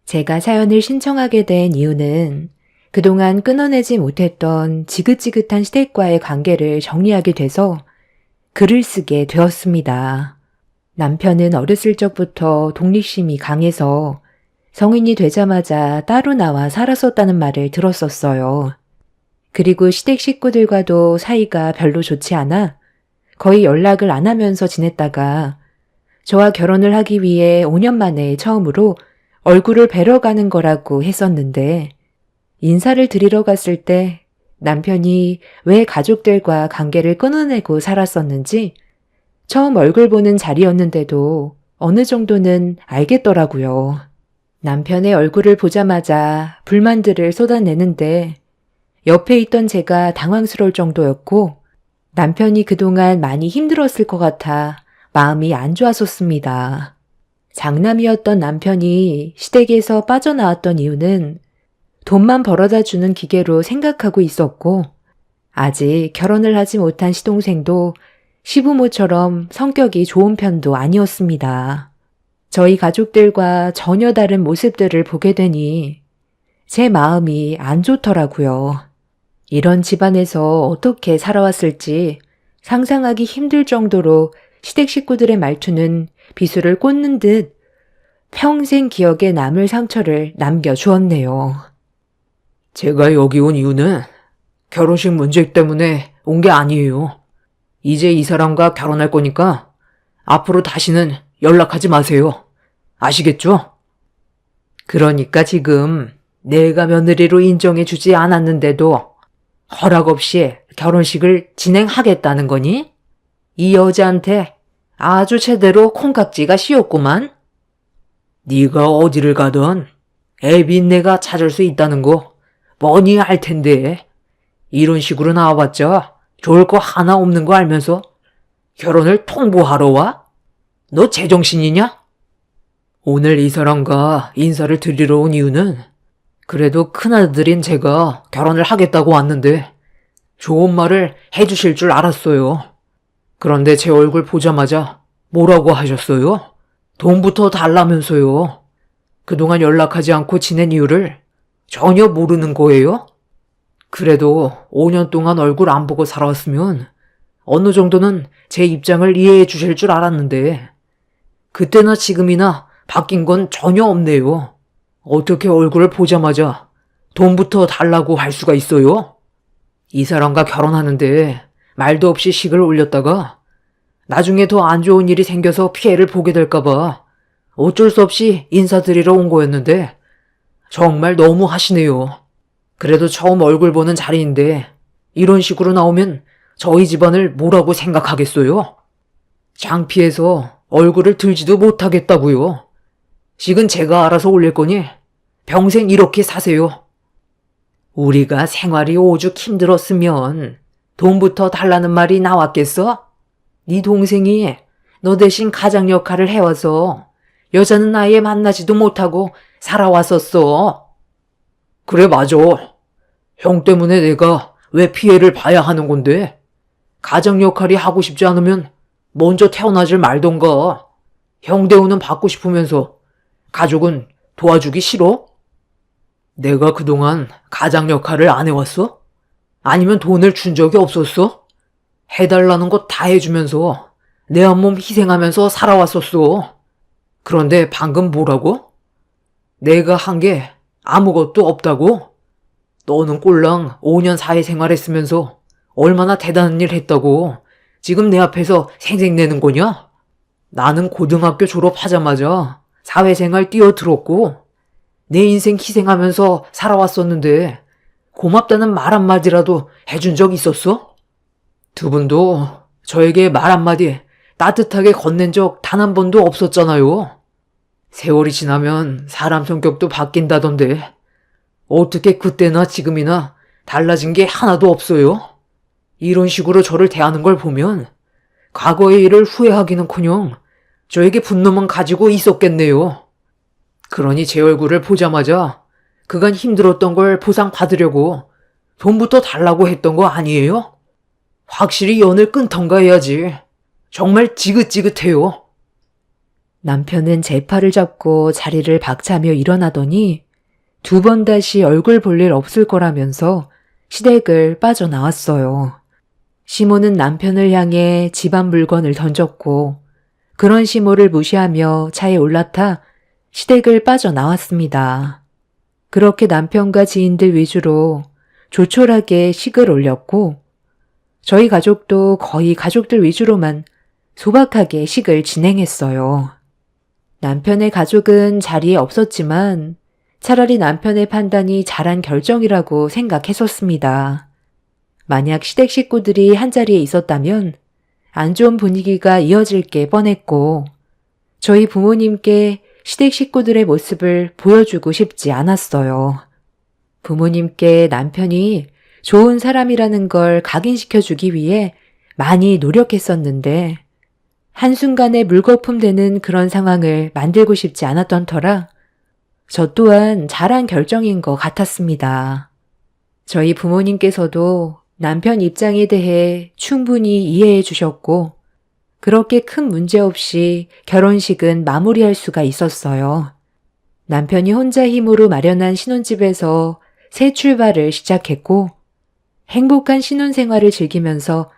제가 사연을 신청하게 된 이유는 그동안 끊어내지 못했던 지긋지긋한 시댁과의 관계를 정리하게 돼서 글을 쓰게 되었습니다. 남편은 어렸을 적부터 독립심이 강해서 성인이 되자마자 따로 나와 살았었다는 말을 들었었어요. 그리고 시댁 식구들과도 사이가 별로 좋지 않아 거의 연락을 안 하면서 지냈다가 저와 결혼을 하기 위해 5년 만에 처음으로 얼굴을 뵈러 가는 거라고 했었는데 인사를 드리러 갔을 때 남편이 왜 가족들과 관계를 끊어내고 살았었는지 처음 얼굴 보는 자리였는데도 어느 정도는 알겠더라고요. 남편의 얼굴을 보자마자 불만들을 쏟아내는데 옆에 있던 제가 당황스러울 정도였고 남편이 그동안 많이 힘들었을 것 같아 마음이 안 좋았었습니다. 장남이었던 남편이 시댁에서 빠져나왔던 이유는 돈만 벌어다 주는 기계로 생각하고 있었고 아직 결혼을 하지 못한 시동생도 시부모처럼 성격이 좋은 편도 아니었습니다. 저희 가족들과 전혀 다른 모습들을 보게 되니 제 마음이 안 좋더라고요. 이런 집안에서 어떻게 살아왔을지 상상하기 힘들 정도로 시댁 식구들의 말투는 비수를 꽂는 듯 평생 기억에 남을 상처를 남겨주었네요. 제가 여기 온 이유는 결혼식 문제 때문에 온 게 아니에요. 이제 이 사람과 결혼할 거니까 앞으로 다시는 연락하지 마세요. 아시겠죠? 그러니까 지금 내가 며느리로 인정해주지 않았는데도 허락 없이 결혼식을 진행하겠다는 거니? 이 여자한테 아주 제대로 콩깍지가 씌었구만. 네가 어디를 가든 애빈내가 찾을 수 있다는 거 뻔히 알 텐데 이런 식으로 나와봤자 좋을 거 하나 없는 거 알면서 결혼을 통보하러 와? 너 제정신이냐? 오늘 이 사람과 인사를 드리러 온 이유는 그래도 큰아들인 제가 결혼을 하겠다고 왔는데 좋은 말을 해주실 줄 알았어요. 그런데 제 얼굴 보자마자 뭐라고 하셨어요? 돈부터 달라면서요. 그동안 연락하지 않고 지낸 이유를 전혀 모르는 거예요? 그래도 5년 동안 얼굴 안 보고 살아왔으면 어느 정도는 제 입장을 이해해 주실 줄 알았는데 그때나 지금이나 바뀐 건 전혀 없네요. 어떻게 얼굴을 보자마자 돈부터 달라고 할 수가 있어요? 이 사람과 결혼하는데 말도 없이 식을 올렸다가 나중에 더 안 좋은 일이 생겨서 피해를 보게 될까봐 어쩔 수 없이 인사드리러 온 거였는데 정말 너무 하시네요. 그래도 처음 얼굴 보는 자리인데 이런 식으로 나오면 저희 집안을 뭐라고 생각하겠어요? 창피해서 얼굴을 들지도 못하겠다고요. 식은 제가 알아서 올릴 거니 평생 이렇게 사세요. 우리가 생활이 오죽 힘들었으면 돈부터 달라는 말이 나왔겠어? 네 동생이 너 대신 가장 역할을 해와서 여자는 아예 만나지도 못하고 살아왔었어. 그래, 맞아. 형 때문에 내가 왜 피해를 봐야 하는 건데? 가장 역할이 하고 싶지 않으면 먼저 태어나질 말던가. 형 대우는 받고 싶으면서 가족은 도와주기 싫어? 내가 그동안 가장 역할을 안 해왔어? 아니면 돈을 준 적이 없었어? 해달라는 거 다 해주면서 내 한 몸 희생하면서 살아왔었어. 그런데 방금 뭐라고? 내가 한 게 아무것도 없다고? 너는 꼴랑 5년 사회생활 했으면서 얼마나 대단한 일 했다고 지금 내 앞에서 생색내는 거냐? 나는 고등학교 졸업하자마자 사회생활 뛰어들었고 내 인생 희생하면서 살아왔었는데 고맙다는 말 한마디라도 해준 적 있었어? 두 분도 저에게 말 한마디 따뜻하게 건넨 적 단 한 번도 없었잖아요. 세월이 지나면 사람 성격도 바뀐다던데 어떻게 그때나 지금이나 달라진 게 하나도 없어요? 이런 식으로 저를 대하는 걸 보면 과거의 일을 후회하기는커녕 저에게 분노만 가지고 있었겠네요. 그러니 제 얼굴을 보자마자 그간 힘들었던 걸 보상받으려고 돈부터 달라고 했던 거 아니에요? 확실히 연을 끊던가 해야지. 정말 지긋지긋해요. 남편은 제 팔을 잡고 자리를 박차며 일어나더니 두 번 다시 얼굴 볼 일 없을 거라면서 시댁을 빠져나왔어요. 시모는 남편을 향해 집안 물건을 던졌고 그런 시모를 무시하며 차에 올라타 시댁을 빠져나왔습니다. 그렇게 남편과 지인들 위주로 조촐하게 식을 올렸고 저희 가족도 거의 가족들 위주로만 소박하게 식을 진행했어요. 남편의 가족은 자리에 없었지만 차라리 남편의 판단이 잘한 결정이라고 생각했었습니다. 만약 시댁 식구들이 한자리에 있었다면 안 좋은 분위기가 이어질 게 뻔했고 저희 부모님께 시댁 식구들의 모습을 보여주고 싶지 않았어요. 부모님께 남편이 좋은 사람이라는 걸 각인시켜주기 위해 많이 노력했었는데 한순간에 물거품 되는 그런 상황을 만들고 싶지 않았던 터라 저 또한 잘한 결정인 것 같았습니다. 저희 부모님께서도 남편 입장에 대해 충분히 이해해 주셨고 그렇게 큰 문제 없이 결혼식은 마무리할 수가 있었어요. 남편이 혼자 힘으로 마련한 신혼집에서 새 출발을 시작했고 행복한 신혼생활을 즐기면서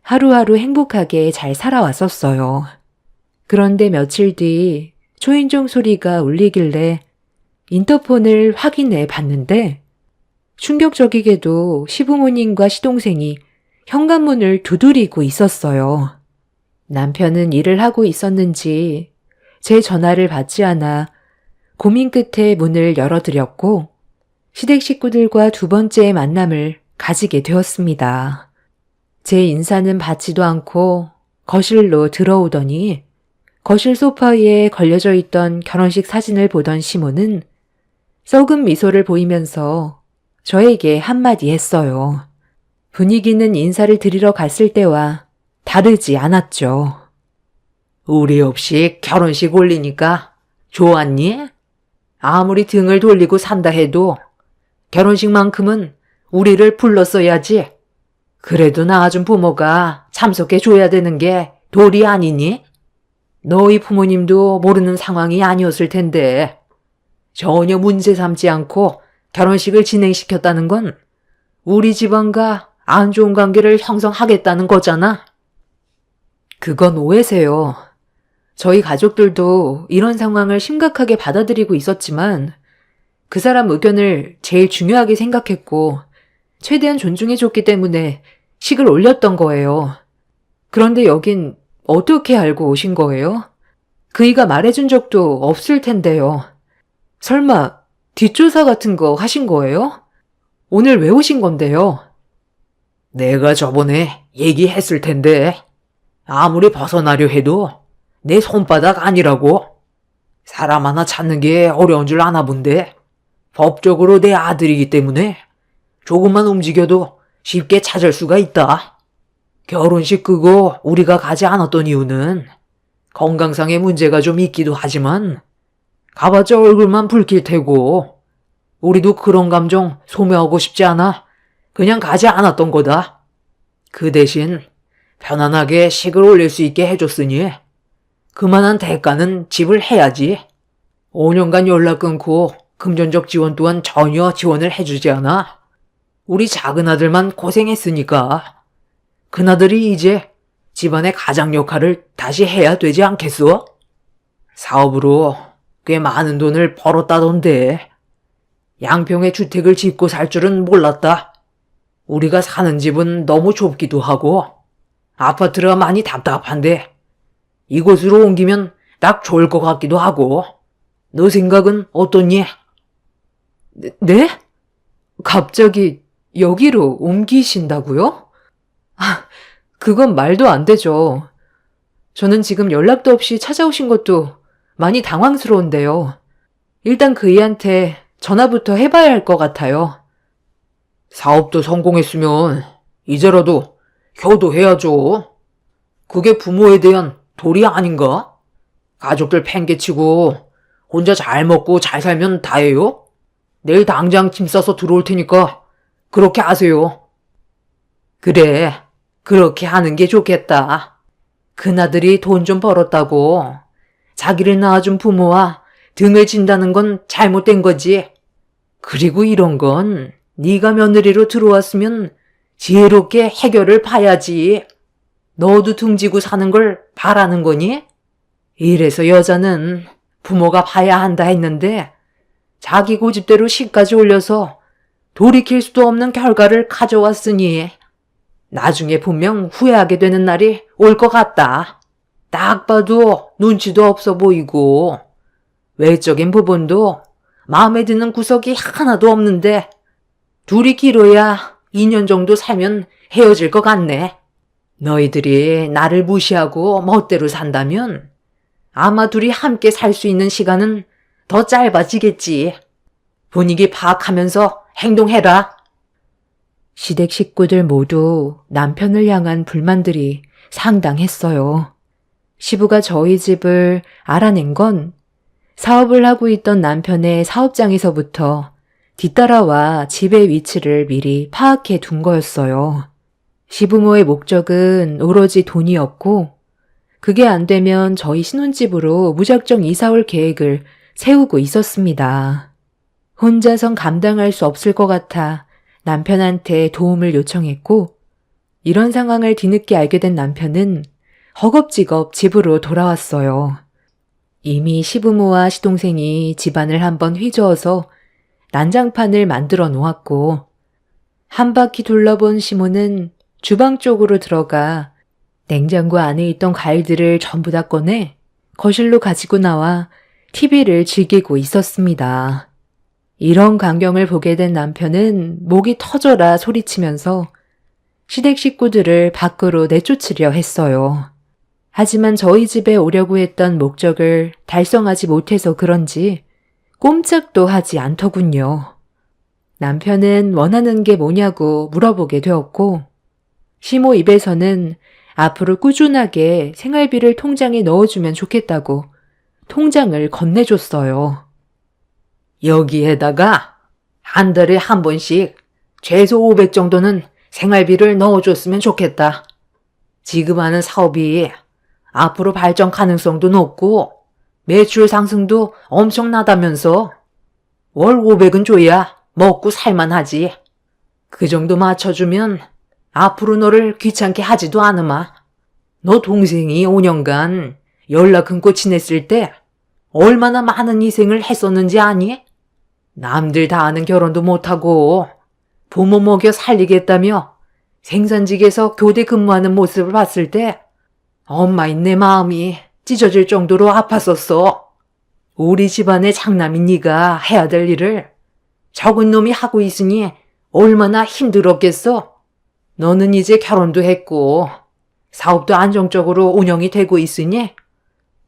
하루하루 행복하게 잘 살아왔었어요. 그런데 며칠 뒤 초인종 소리가 울리길래 인터폰을 확인해 봤는데 충격적이게도 시부모님과 시동생이 현관문을 두드리고 있었어요. 남편은 일을 하고 있었는지 제 전화를 받지 않아 고민 끝에 문을 열어드렸고 시댁 식구들과 두 번째 만남을 가지게 되었습니다. 제 인사는 받지도 않고 거실로 들어오더니 거실 소파 위에 걸려져 있던 결혼식 사진을 보던 시모는 썩은 미소를 보이면서 저에게 한마디 했어요. 분위기는 인사를 드리러 갔을 때와 다르지 않았죠. 우리 없이 결혼식 올리니까 좋았니? 아무리 등을 돌리고 산다 해도 결혼식만큼은 우리를 불렀어야지. 그래도 낳아준 부모가 참석해줘야 되는 게 도리 아니니? 너희 부모님도 모르는 상황이 아니었을 텐데 전혀 문제 삼지 않고 결혼식을 진행시켰다는 건 우리 집안과 안 좋은 관계를 형성하겠다는 거잖아. 그건 오해세요. 저희 가족들도 이런 상황을 심각하게 받아들이고 있었지만 그 사람 의견을 제일 중요하게 생각했고 최대한 존중해줬기 때문에 식을 올렸던 거예요. 그런데 여긴 어떻게 알고 오신 거예요? 그이가 말해준 적도 없을 텐데요. 설마 뒷조사 같은 거 하신 거예요? 오늘 왜 오신 건데요? 내가 저번에 얘기했을 텐데 아무리 벗어나려 해도 내 손바닥 아니라고. 사람 하나 찾는 게 어려운 줄 아나 본데 법적으로 내 아들이기 때문에 조금만 움직여도 쉽게 찾을 수가 있다. 결혼식 끄고 우리가 가지 않았던 이유는 건강상의 문제가 좀 있기도 하지만 가봤자 얼굴만 붉힐 테고 우리도 그런 감정 소모하고 싶지 않아 그냥 가지 않았던 거다. 그 대신 편안하게 식을 올릴 수 있게 해줬으니 그만한 대가는 지불해야지. 5년간 연락 끊고 금전적 지원 또한 전혀 지원을 해주지 않아. 우리 작은 아들만 고생했으니까 큰아들이 이제 집안의 가장 역할을 다시 해야 되지 않겠어? 사업으로 꽤 많은 돈을 벌었다던데 양평에 주택을 짓고 살 줄은 몰랐다. 우리가 사는 집은 너무 좁기도 하고 아파트라 많이 답답한데 이곳으로 옮기면 딱 좋을 것 같기도 하고. 너 생각은 어떠니? 네? 갑자기 여기로 옮기신다고요? 그건 말도 안 되죠. 저는 지금 연락도 없이 찾아오신 것도 많이 당황스러운데요. 일단 그이한테 전화부터 해봐야 할 것 같아요. 사업도 성공했으면 이제라도 효도해야죠. 그게 부모에 대한 도리 아닌가? 가족들 팽개치고 혼자 잘 먹고 잘 살면 다예요? 내일 당장 짐 싸서 들어올 테니까 그렇게 하세요. 그래, 그렇게 하는 게 좋겠다. 큰아들이 돈 좀 벌었다고 자기를 낳아준 부모와 등을 진다는 건 잘못된 거지. 그리고 이런 건 네가 며느리로 들어왔으면 지혜롭게 해결을 봐야지. 너도 등지고 사는 걸 바라는 거니? 이래서 여자는 부모가 봐야 한다 했는데 자기 고집대로 시까지 올려서 돌이킬 수도 없는 결과를 가져왔으니 나중에 분명 후회하게 되는 날이 올 것 같다. 딱 봐도 눈치도 없어 보이고 외적인 부분도 마음에 드는 구석이 하나도 없는데 둘이 길어야 2년 정도 살면 헤어질 것 같네. 너희들이 나를 무시하고 멋대로 산다면 아마 둘이 함께 살 수 있는 시간은 더 짧아지겠지. 분위기 파악하면서 행동해라. 시댁 식구들 모두 남편을 향한 불만들이 상당했어요. 시부가 저희 집을 알아낸 건 사업을 하고 있던 남편의 사업장에서부터 뒤따라와 집의 위치를 미리 파악해 둔 거였어요. 시부모의 목적은 오로지 돈이었고 그게 안 되면 저희 신혼집으로 무작정 이사 올 계획을 세우고 있었습니다. 혼자선 감당할 수 없을 것 같아 남편한테 도움을 요청했고 이런 상황을 뒤늦게 알게 된 남편은 허겁지겁 집으로 돌아왔어요. 이미 시부모와 시동생이 집안을 한번 휘저어서 난장판을 만들어 놓았고 한 바퀴 둘러본 시모는 주방 쪽으로 들어가 냉장고 안에 있던 과일들을 전부 다 꺼내 거실로 가지고 나와 TV를 즐기고 있었습니다. 이런 광경을 보게 된 남편은 목이 터져라 소리치면서 시댁 식구들을 밖으로 내쫓으려 했어요. 하지만 저희 집에 오려고 했던 목적을 달성하지 못해서 그런지 꼼짝도 하지 않더군요. 남편은 원하는 게 뭐냐고 물어보게 되었고, 시모 입에서는 앞으로 꾸준하게 생활비를 통장에 넣어주면 좋겠다고 통장을 건네줬어요. 여기에다가 한 달에 한 번씩 최소 500 정도는 생활비를 넣어줬으면 좋겠다. 지금 하는 사업이 앞으로 발전 가능성도 높고 매출 상승도 엄청나다면서 월 500은 줘야 먹고 살만하지. 그 정도 맞춰주면 앞으로 너를 귀찮게 하지도 않으마. 너 동생이 5년간 연락 끊고 지냈을 때 얼마나 많은 희생을 했었는지 아니? 남들 다 아는 결혼도 못하고 부모 먹여 살리겠다며 생산직에서 교대 근무하는 모습을 봤을 때 엄마인 내 마음이 찢어질 정도로 아팠었어. 우리 집안의 장남인 네가 해야 될 일을 적은 놈이 하고 있으니 얼마나 힘들었겠어. 너는 이제 결혼도 했고 사업도 안정적으로 운영이 되고 있으니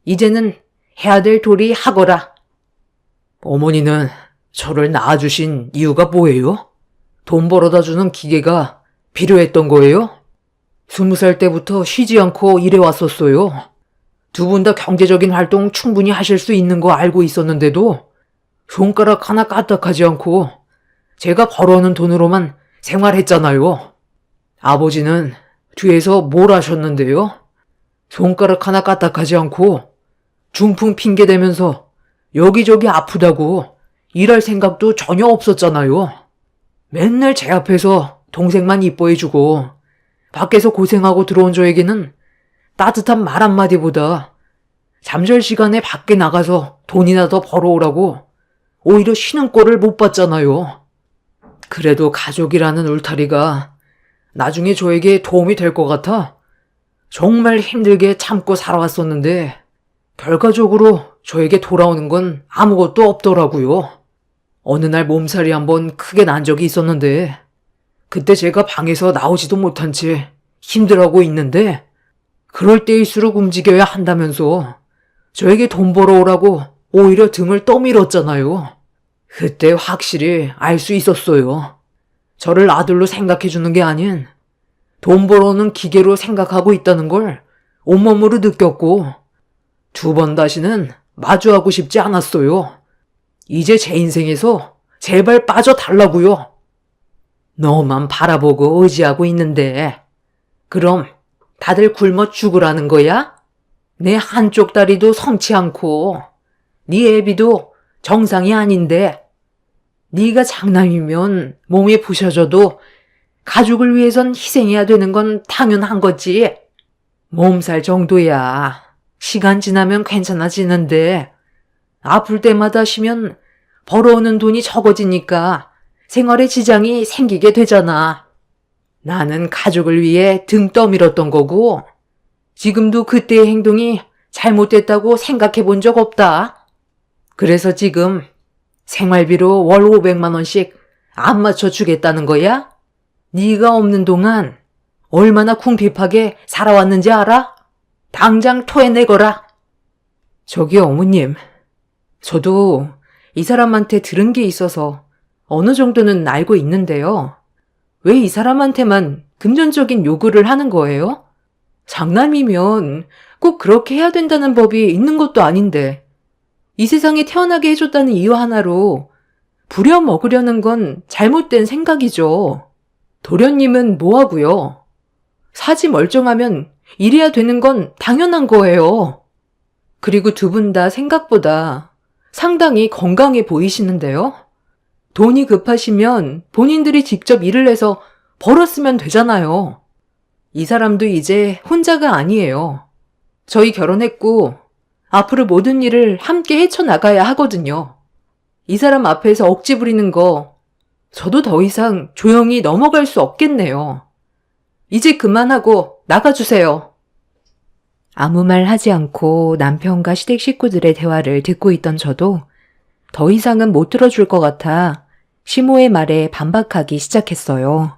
이제는 해야 될 도리 하거라. 어머니는 저를 낳아주신 이유가 뭐예요? 돈 벌어다 주는 기계가 필요했던 거예요? 20살 때부터 쉬지 않고 일해왔었어요. 두 분 다 경제적인 활동 충분히 하실 수 있는 거 알고 있었는데도 손가락 하나 까딱하지 않고 제가 벌어오는 돈으로만 생활했잖아요. 아버지는 뒤에서 뭘 하셨는데요? 손가락 하나 까딱하지 않고 중풍 핑계 대면서 여기저기 아프다고 일할 생각도 전혀 없었잖아요. 맨날 제 앞에서 동생만 이뻐해주고 밖에서 고생하고 들어온 저에게는 따뜻한 말 한마디보다 잠잘 시간에 밖에 나가서 돈이나 더 벌어오라고 오히려 쉬는 꼴을 못 봤잖아요. 그래도 가족이라는 울타리가 나중에 저에게 도움이 될 것 같아 정말 힘들게 참고 살아왔었는데 결과적으로 저에게 돌아오는 건 아무것도 없더라고요. 어느 날 몸살이 한번 크게 난 적이 있었는데 그때 제가 방에서 나오지도 못한 채 힘들어하고 있는데 그럴 때일수록 움직여야 한다면서 저에게 돈 벌어오라고 오히려 등을 떠밀었잖아요. 그때 확실히 알 수 있었어요. 저를 아들로 생각해주는 게 아닌 돈 벌어오는 기계로 생각하고 있다는 걸 온몸으로 느꼈고 2번 다시는 마주하고 싶지 않았어요. 이제 제 인생에서 제발 빠져달라고요. 너만 바라보고 의지하고 있는데 그럼 다들 굶어 죽으라는 거야? 내 한쪽 다리도 성치 않고 네 애비도 정상이 아닌데 네가 장남이면 몸이 부셔져도 가족을 위해선 희생해야 되는 건 당연한 거지. 몸살 정도야. 시간 지나면 괜찮아지는데 아플 때마다 쉬면 벌어오는 돈이 적어지니까 생활에 지장이 생기게 되잖아. 나는 가족을 위해 등 떠밀었던 거고 지금도 그때의 행동이 잘못됐다고 생각해 본 적 없다. 그래서 지금 생활비로 월 500만 원씩 안 맞춰 주겠다는 거야? 네가 없는 동안 얼마나 궁핍하게 살아왔는지 알아? 당장 토해내거라. 저기 어머님, 저도 이 사람한테 들은 게 있어서 어느 정도는 알고 있는데요. 왜 이 사람한테만 금전적인 요구를 하는 거예요? 장남이면 꼭 그렇게 해야 된다는 법이 있는 것도 아닌데 이 세상에 태어나게 해줬다는 이유 하나로 부려먹으려는 건 잘못된 생각이죠. 도련님은 뭐하고요? 사지 멀쩡하면 이래야 되는 건 당연한 거예요. 그리고 2분 다 생각보다 상당히 건강해 보이시는데요. 돈이 급하시면 본인들이 직접 일을 해서 벌었으면 되잖아요. 이 사람도 이제 혼자가 아니에요. 저희 결혼했고 앞으로 모든 일을 함께 헤쳐나가야 하거든요. 이 사람 앞에서 억지 부리는 거 저도 더 이상 조용히 넘어갈 수 없겠네요. 이제 그만하고 나가주세요. 아무 말 하지 않고 남편과 시댁 식구들의 대화를 듣고 있던 저도 더 이상은 못 들어줄 것 같아 시모의 말에 반박하기 시작했어요.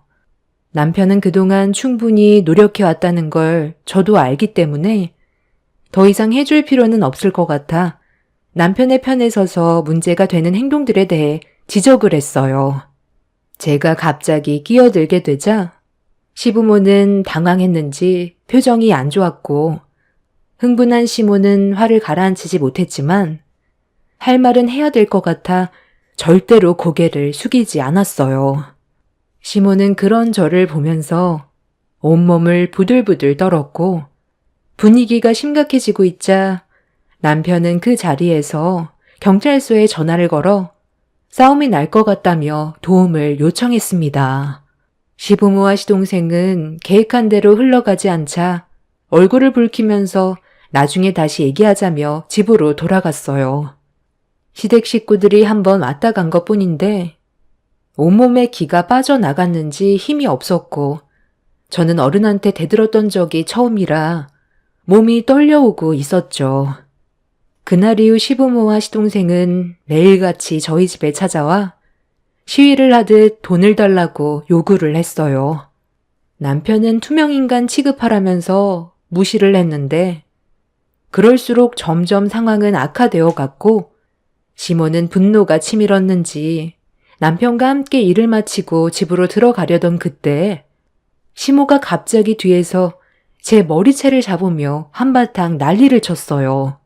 남편은 그동안 충분히 노력해왔다는 걸 저도 알기 때문에 더 이상 해줄 필요는 없을 것 같아 남편의 편에 서서 문제가 되는 행동들에 대해 지적을 했어요. 제가 갑자기 끼어들게 되자 시부모는 당황했는지 표정이 안 좋았고 흥분한 시모는 화를 가라앉히지 못했지만 할 말은 해야 될 것 같아 절대로 고개를 숙이지 않았어요. 시모는 그런 저를 보면서 온몸을 부들부들 떨었고 분위기가 심각해지고 있자 남편은 그 자리에서 경찰서에 전화를 걸어 싸움이 날 것 같다며 도움을 요청했습니다. 시부모와 시동생은 계획한 대로 흘러가지 않자 얼굴을 붉히면서 나중에 다시 얘기하자며 집으로 돌아갔어요. 시댁 식구들이 한번 왔다 간 것뿐인데 온몸에 기가 빠져나갔는지 힘이 없었고 저는 어른한테 대들었던 적이 처음이라 몸이 떨려오고 있었죠. 그날 이후 시부모와 시동생은 매일같이 저희 집에 찾아와 시위를 하듯 돈을 달라고 요구를 했어요. 남편은 투명인간 취급하라면서 무시를 했는데 그럴수록 점점 상황은 악화되어 갔고 시모는 분노가 치밀었는지 남편과 함께 일을 마치고 집으로 들어가려던 그때 시모가 갑자기 뒤에서 제 머리채를 잡으며 한바탕 난리를 쳤어요.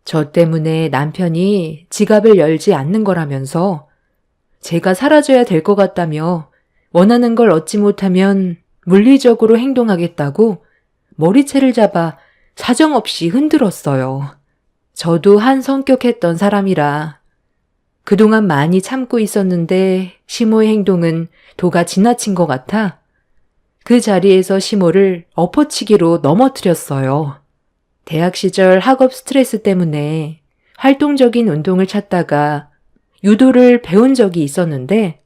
저 때문에 남편이 지갑을 열지 않는 거라면서 제가 사라져야 될 것 같다며 원하는 걸 얻지 못하면 물리적으로 행동하겠다고 머리채를 잡아 사정없이 흔들었어요. 저도 한 성격했던 사람이라 그동안 많이 참고 있었는데 시모의 행동은 도가 지나친 것 같아 그 자리에서 시모를 엎어치기로 넘어뜨렸어요. 대학 시절 학업 스트레스 때문에 활동적인 운동을 찾다가 유도를 배운 적이 있었는데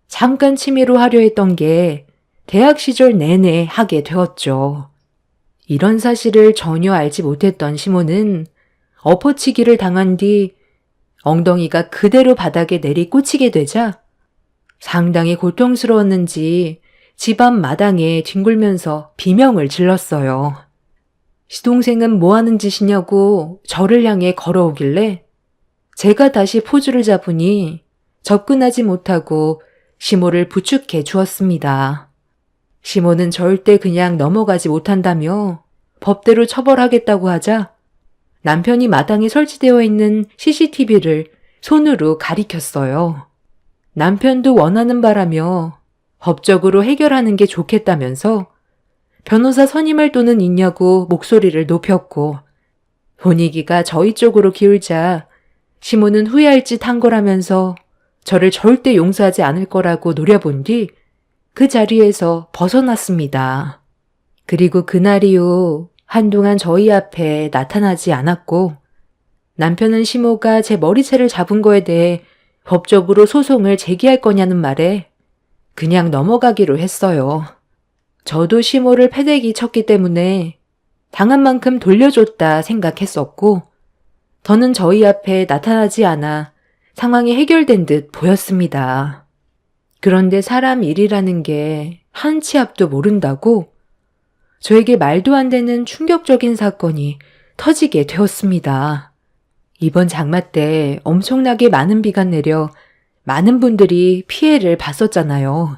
잠깐 취미로 하려 했던 게 대학 시절 내내 하게 되었죠. 이런 사실을 전혀 알지 못했던 시모는 엎어치기를 당한 뒤 엉덩이가 그대로 바닥에 내리꽂히게 되자 상당히 고통스러웠는지 집 앞 마당에 뒹굴면서 비명을 질렀어요. 시동생은 뭐 하는 짓이냐고 저를 향해 걸어오길래 제가 다시 포즈를 잡으니 접근하지 못하고 시모를 부축해 주었습니다. 시모는 절대 그냥 넘어가지 못한다며 법대로 처벌하겠다고 하자 남편이 마당에 설치되어 있는 CCTV를 손으로 가리켰어요. 남편도 원하는 바라며 법적으로 해결하는 게 좋겠다면서 변호사 선임할 돈은 있냐고 목소리를 높였고 분위기가 저희 쪽으로 기울자 시모는 후회할 짓 한 거라면서 저를 절대 용서하지 않을 거라고 노려본 뒤 그 자리에서 벗어났습니다. 그리고 그날 이후 한동안 저희 앞에 나타나지 않았고 남편은 시모가 제 머리채를 잡은 거에 대해 법적으로 소송을 제기할 거냐는 말에 그냥 넘어가기로 했어요. 저도 시모를 패대기 쳤기 때문에 당한 만큼 돌려줬다 생각했었고 더는 저희 앞에 나타나지 않아 상황이 해결된 듯 보였습니다. 그런데 사람 일이라는 게 한 치 앞도 모른다고 저에게 말도 안 되는 충격적인 사건이 터지게 되었습니다. 이번 장마 때 엄청나게 많은 비가 내려 많은 분들이 피해를 봤었잖아요.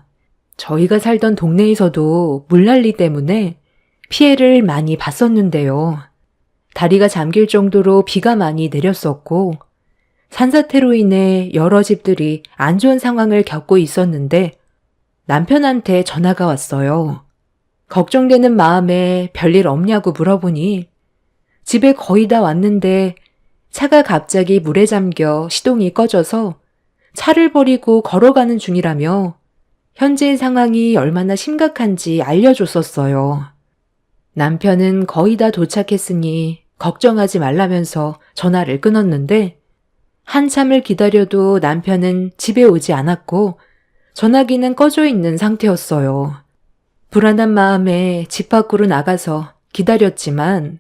저희가 살던 동네에서도 물난리 때문에 피해를 많이 봤었는데요. 다리가 잠길 정도로 비가 많이 내렸었고 산사태로 인해 여러 집들이 안 좋은 상황을 겪고 있었는데 남편한테 전화가 왔어요. 걱정되는 마음에 별일 없냐고 물어보니 집에 거의 다 왔는데 차가 갑자기 물에 잠겨 시동이 꺼져서 차를 버리고 걸어가는 중이라며 현재의 상황이 얼마나 심각한지 알려줬었어요. 남편은 거의 다 도착했으니 걱정하지 말라면서 전화를 끊었는데 한참을 기다려도 남편은 집에 오지 않았고 전화기는 꺼져 있는 상태였어요. 불안한 마음에 집 밖으로 나가서 기다렸지만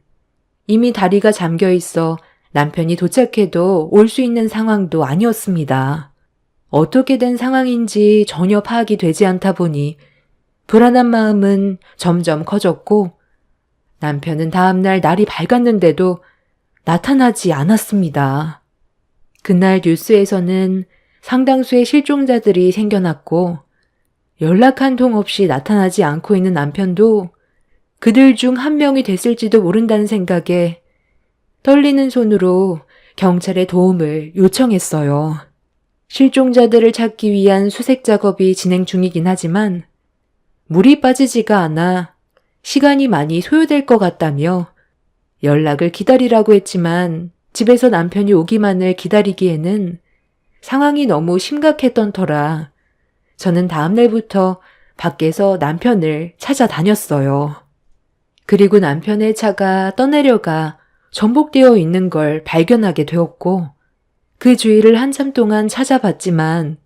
이미 다리가 잠겨 있어 남편이 도착해도 올 수 있는 상황도 아니었습니다. 어떻게 된 상황인지 전혀 파악이 되지 않다 보니 불안한 마음은 점점 커졌고 남편은 다음날 날이 밝았는데도 나타나지 않았습니다. 그날 뉴스에서는 상당수의 실종자들이 생겨났고 연락 한 통 없이 나타나지 않고 있는 남편도 그들 중 한 명이 됐을지도 모른다는 생각에 떨리는 손으로 경찰에 도움을 요청했어요. 실종자들을 찾기 위한 수색 작업이 진행 중이긴 하지만 물이 빠지지가 않아 시간이 많이 소요될 것 같다며 연락을 기다리라고 했지만 집에서 남편이 오기만을 기다리기에는 상황이 너무 심각했던 터라 저는 다음날부터 밖에서 남편을 찾아다녔어요. 그리고 남편의 차가 떠내려가 전복되어 있는 걸 발견하게 되었고 그 주위를 한참 동안 찾아봤지만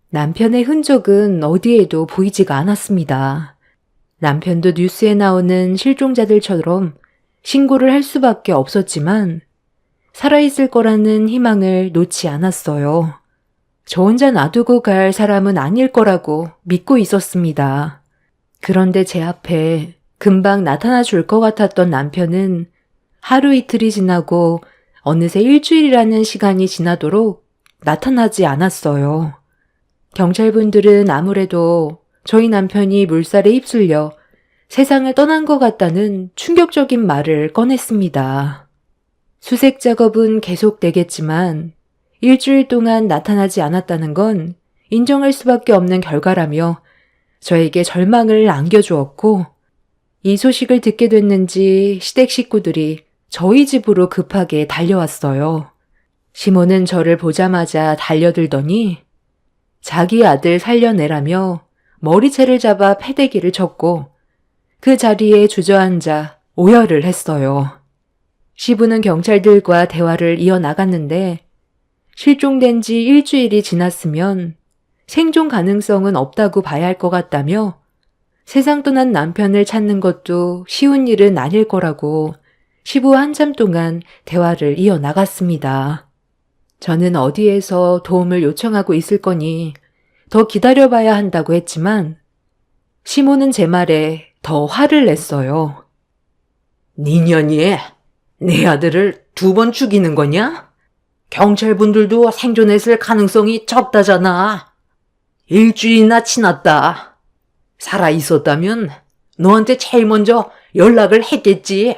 남편의 흔적은 어디에도 보이지가 않았습니다. 남편도 뉴스에 나오는 실종자들처럼 신고를 할 수밖에 없었지만 살아있을 거라는 희망을 놓지 않았어요. 저 혼자 놔두고 갈 사람은 아닐 거라고 믿고 있었습니다. 그런데 제 앞에 금방 나타나 줄 것 같았던 남편은 하루 이틀이 지나고 어느새 일주일이라는 시간이 지나도록 나타나지 않았어요. 경찰분들은 아무래도 저희 남편이 물살에 휩쓸려 세상을 떠난 것 같다는 충격적인 말을 꺼냈습니다. 수색 작업은 계속되겠지만 일주일 동안 나타나지 않았다는 건 인정할 수밖에 없는 결과라며 저에게 절망을 안겨주었고 이 소식을 듣게 됐는지 시댁 식구들이 저희 집으로 급하게 달려왔어요. 시모는 저를 보자마자 달려들더니 자기 아들 살려내라며 머리채를 잡아 패대기를 쳤고 그 자리에 주저앉아 오열을 했어요. 시부는 경찰들과 대화를 이어나갔는데 실종된 지 일주일이 지났으면 생존 가능성은 없다고 봐야 할 것 같다며 세상 떠난 남편을 찾는 것도 쉬운 일은 아닐 거라고 시부와 한참 동안 대화를 이어나갔습니다. 저는 어디에서 도움을 요청하고 있을 거니 더 기다려봐야 한다고 했지만 시모는 제 말에 더 화를 냈어요. 니년이 내 아들을 2번 죽이는 거냐? 경찰분들도 생존했을 가능성이 적다잖아. 일주일이나 지났다. 살아있었다면 너한테 제일 먼저 연락을 했겠지.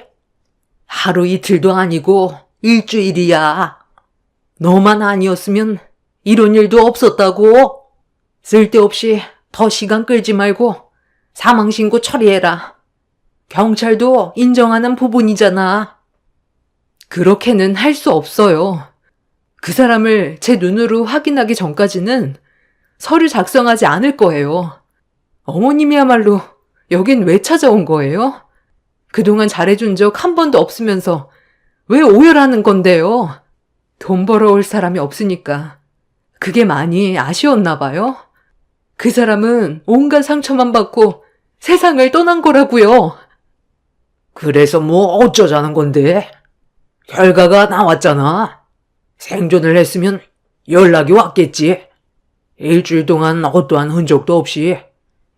하루 이틀도 아니고 일주일이야. 너만 아니었으면 이런 일도 없었다고. 쓸데없이 더 시간 끌지 말고 사망신고 처리해라. 경찰도 인정하는 부분이잖아. 그렇게는 할 수 없어요. 그 사람을 제 눈으로 확인하기 전까지는 서류 작성하지 않을 거예요. 어머님이야말로 여긴 왜 찾아온 거예요? 그동안 잘해준 적 한 번도 없으면서 왜 오열하는 건데요? 돈 벌어올 사람이 없으니까 그게 많이 아쉬웠나 봐요. 그 사람은 온갖 상처만 받고 세상을 떠난 거라고요. 그래서 뭐 어쩌자는 건데? 결과가 나왔잖아. 생존을 했으면 연락이 왔겠지. 일주일 동안 어떠한 흔적도 없이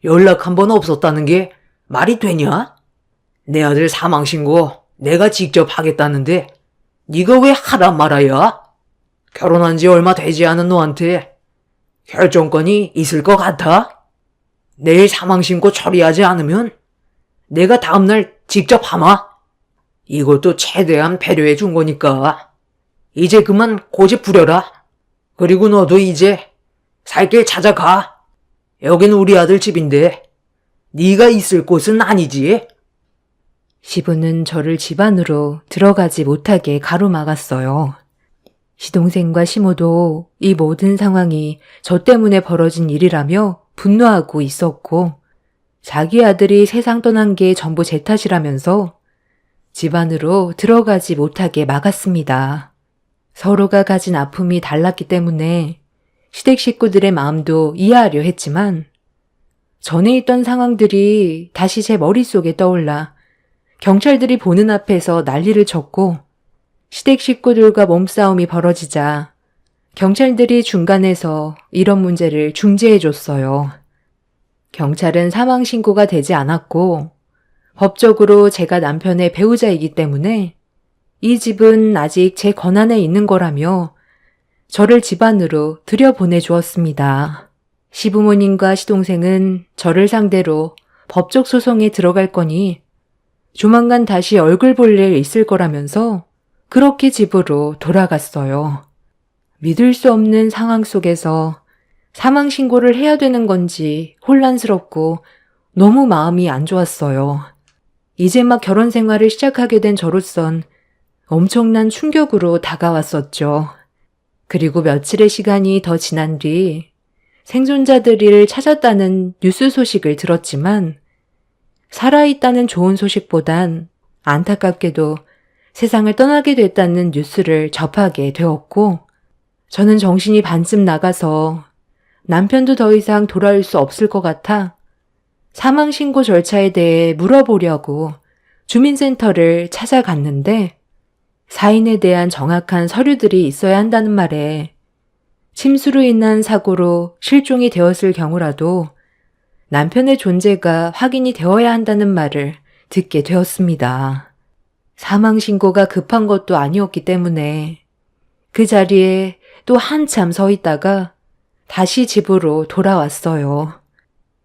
연락 한 번 없었다는 게 말이 되냐? 내 아들 사망신고 내가 직접 하겠다는데 네가 왜 하란 말아야? 결혼한 지 얼마 되지 않은 너한테 결정권이 있을 것 같아? 내일 사망신고 처리하지 않으면 내가 다음날 직접 하마. 이것도 최대한 배려해 준 거니까 이제 그만 고집 부려라. 그리고 너도 이제 살 길 찾아가. 여긴 우리 아들 집인데 네가 있을 곳은 아니지. 시부는 저를 집 안으로 들어가지 못하게 가로막았어요. 시동생과 시모도 이 모든 상황이 저 때문에 벌어진 일이라며 분노하고 있었고 자기 아들이 세상 떠난 게 전부 제 탓이라면서 집 안으로 들어가지 못하게 막았습니다. 서로가 가진 아픔이 달랐기 때문에 시댁 식구들의 마음도 이해하려 했지만 전에 있던 상황들이 다시 제 머릿속에 떠올라 경찰들이 보는 앞에서 난리를 쳤고 시댁 식구들과 몸싸움이 벌어지자 경찰들이 중간에서 이런 문제를 중재해줬어요. 경찰은 사망 신고가 되지 않았고 법적으로 제가 남편의 배우자이기 때문에 이 집은 아직 제 권한에 있는 거라며 저를 집안으로 들여보내주었습니다. 시부모님과 시동생은 저를 상대로 법적 소송에 들어갈 거니 조만간 다시 얼굴 볼 일 있을 거라면서 그렇게 집으로 돌아갔어요. 믿을 수 없는 상황 속에서 사망 신고를 해야 되는 건지 혼란스럽고 너무 마음이 안 좋았어요. 이제 막 결혼 생활을 시작하게 된 저로선 엄청난 충격으로 다가왔었죠. 그리고 며칠의 시간이 더 지난 뒤 생존자들을 찾았다는 뉴스 소식을 들었지만 살아있다는 좋은 소식보단 안타깝게도 세상을 떠나게 됐다는 뉴스를 접하게 되었고 저는 정신이 반쯤 나가서 남편도 더 이상 돌아올 수 없을 것 같아 사망신고 절차에 대해 물어보려고 주민센터를 찾아갔는데 사인에 대한 정확한 서류들이 있어야 한다는 말에 침수로 인한 사고로 실종이 되었을 경우라도 남편의 존재가 확인이 되어야 한다는 말을 듣게 되었습니다. 사망신고가 급한 것도 아니었기 때문에 그 자리에 또 한참 서 있다가 다시 집으로 돌아왔어요.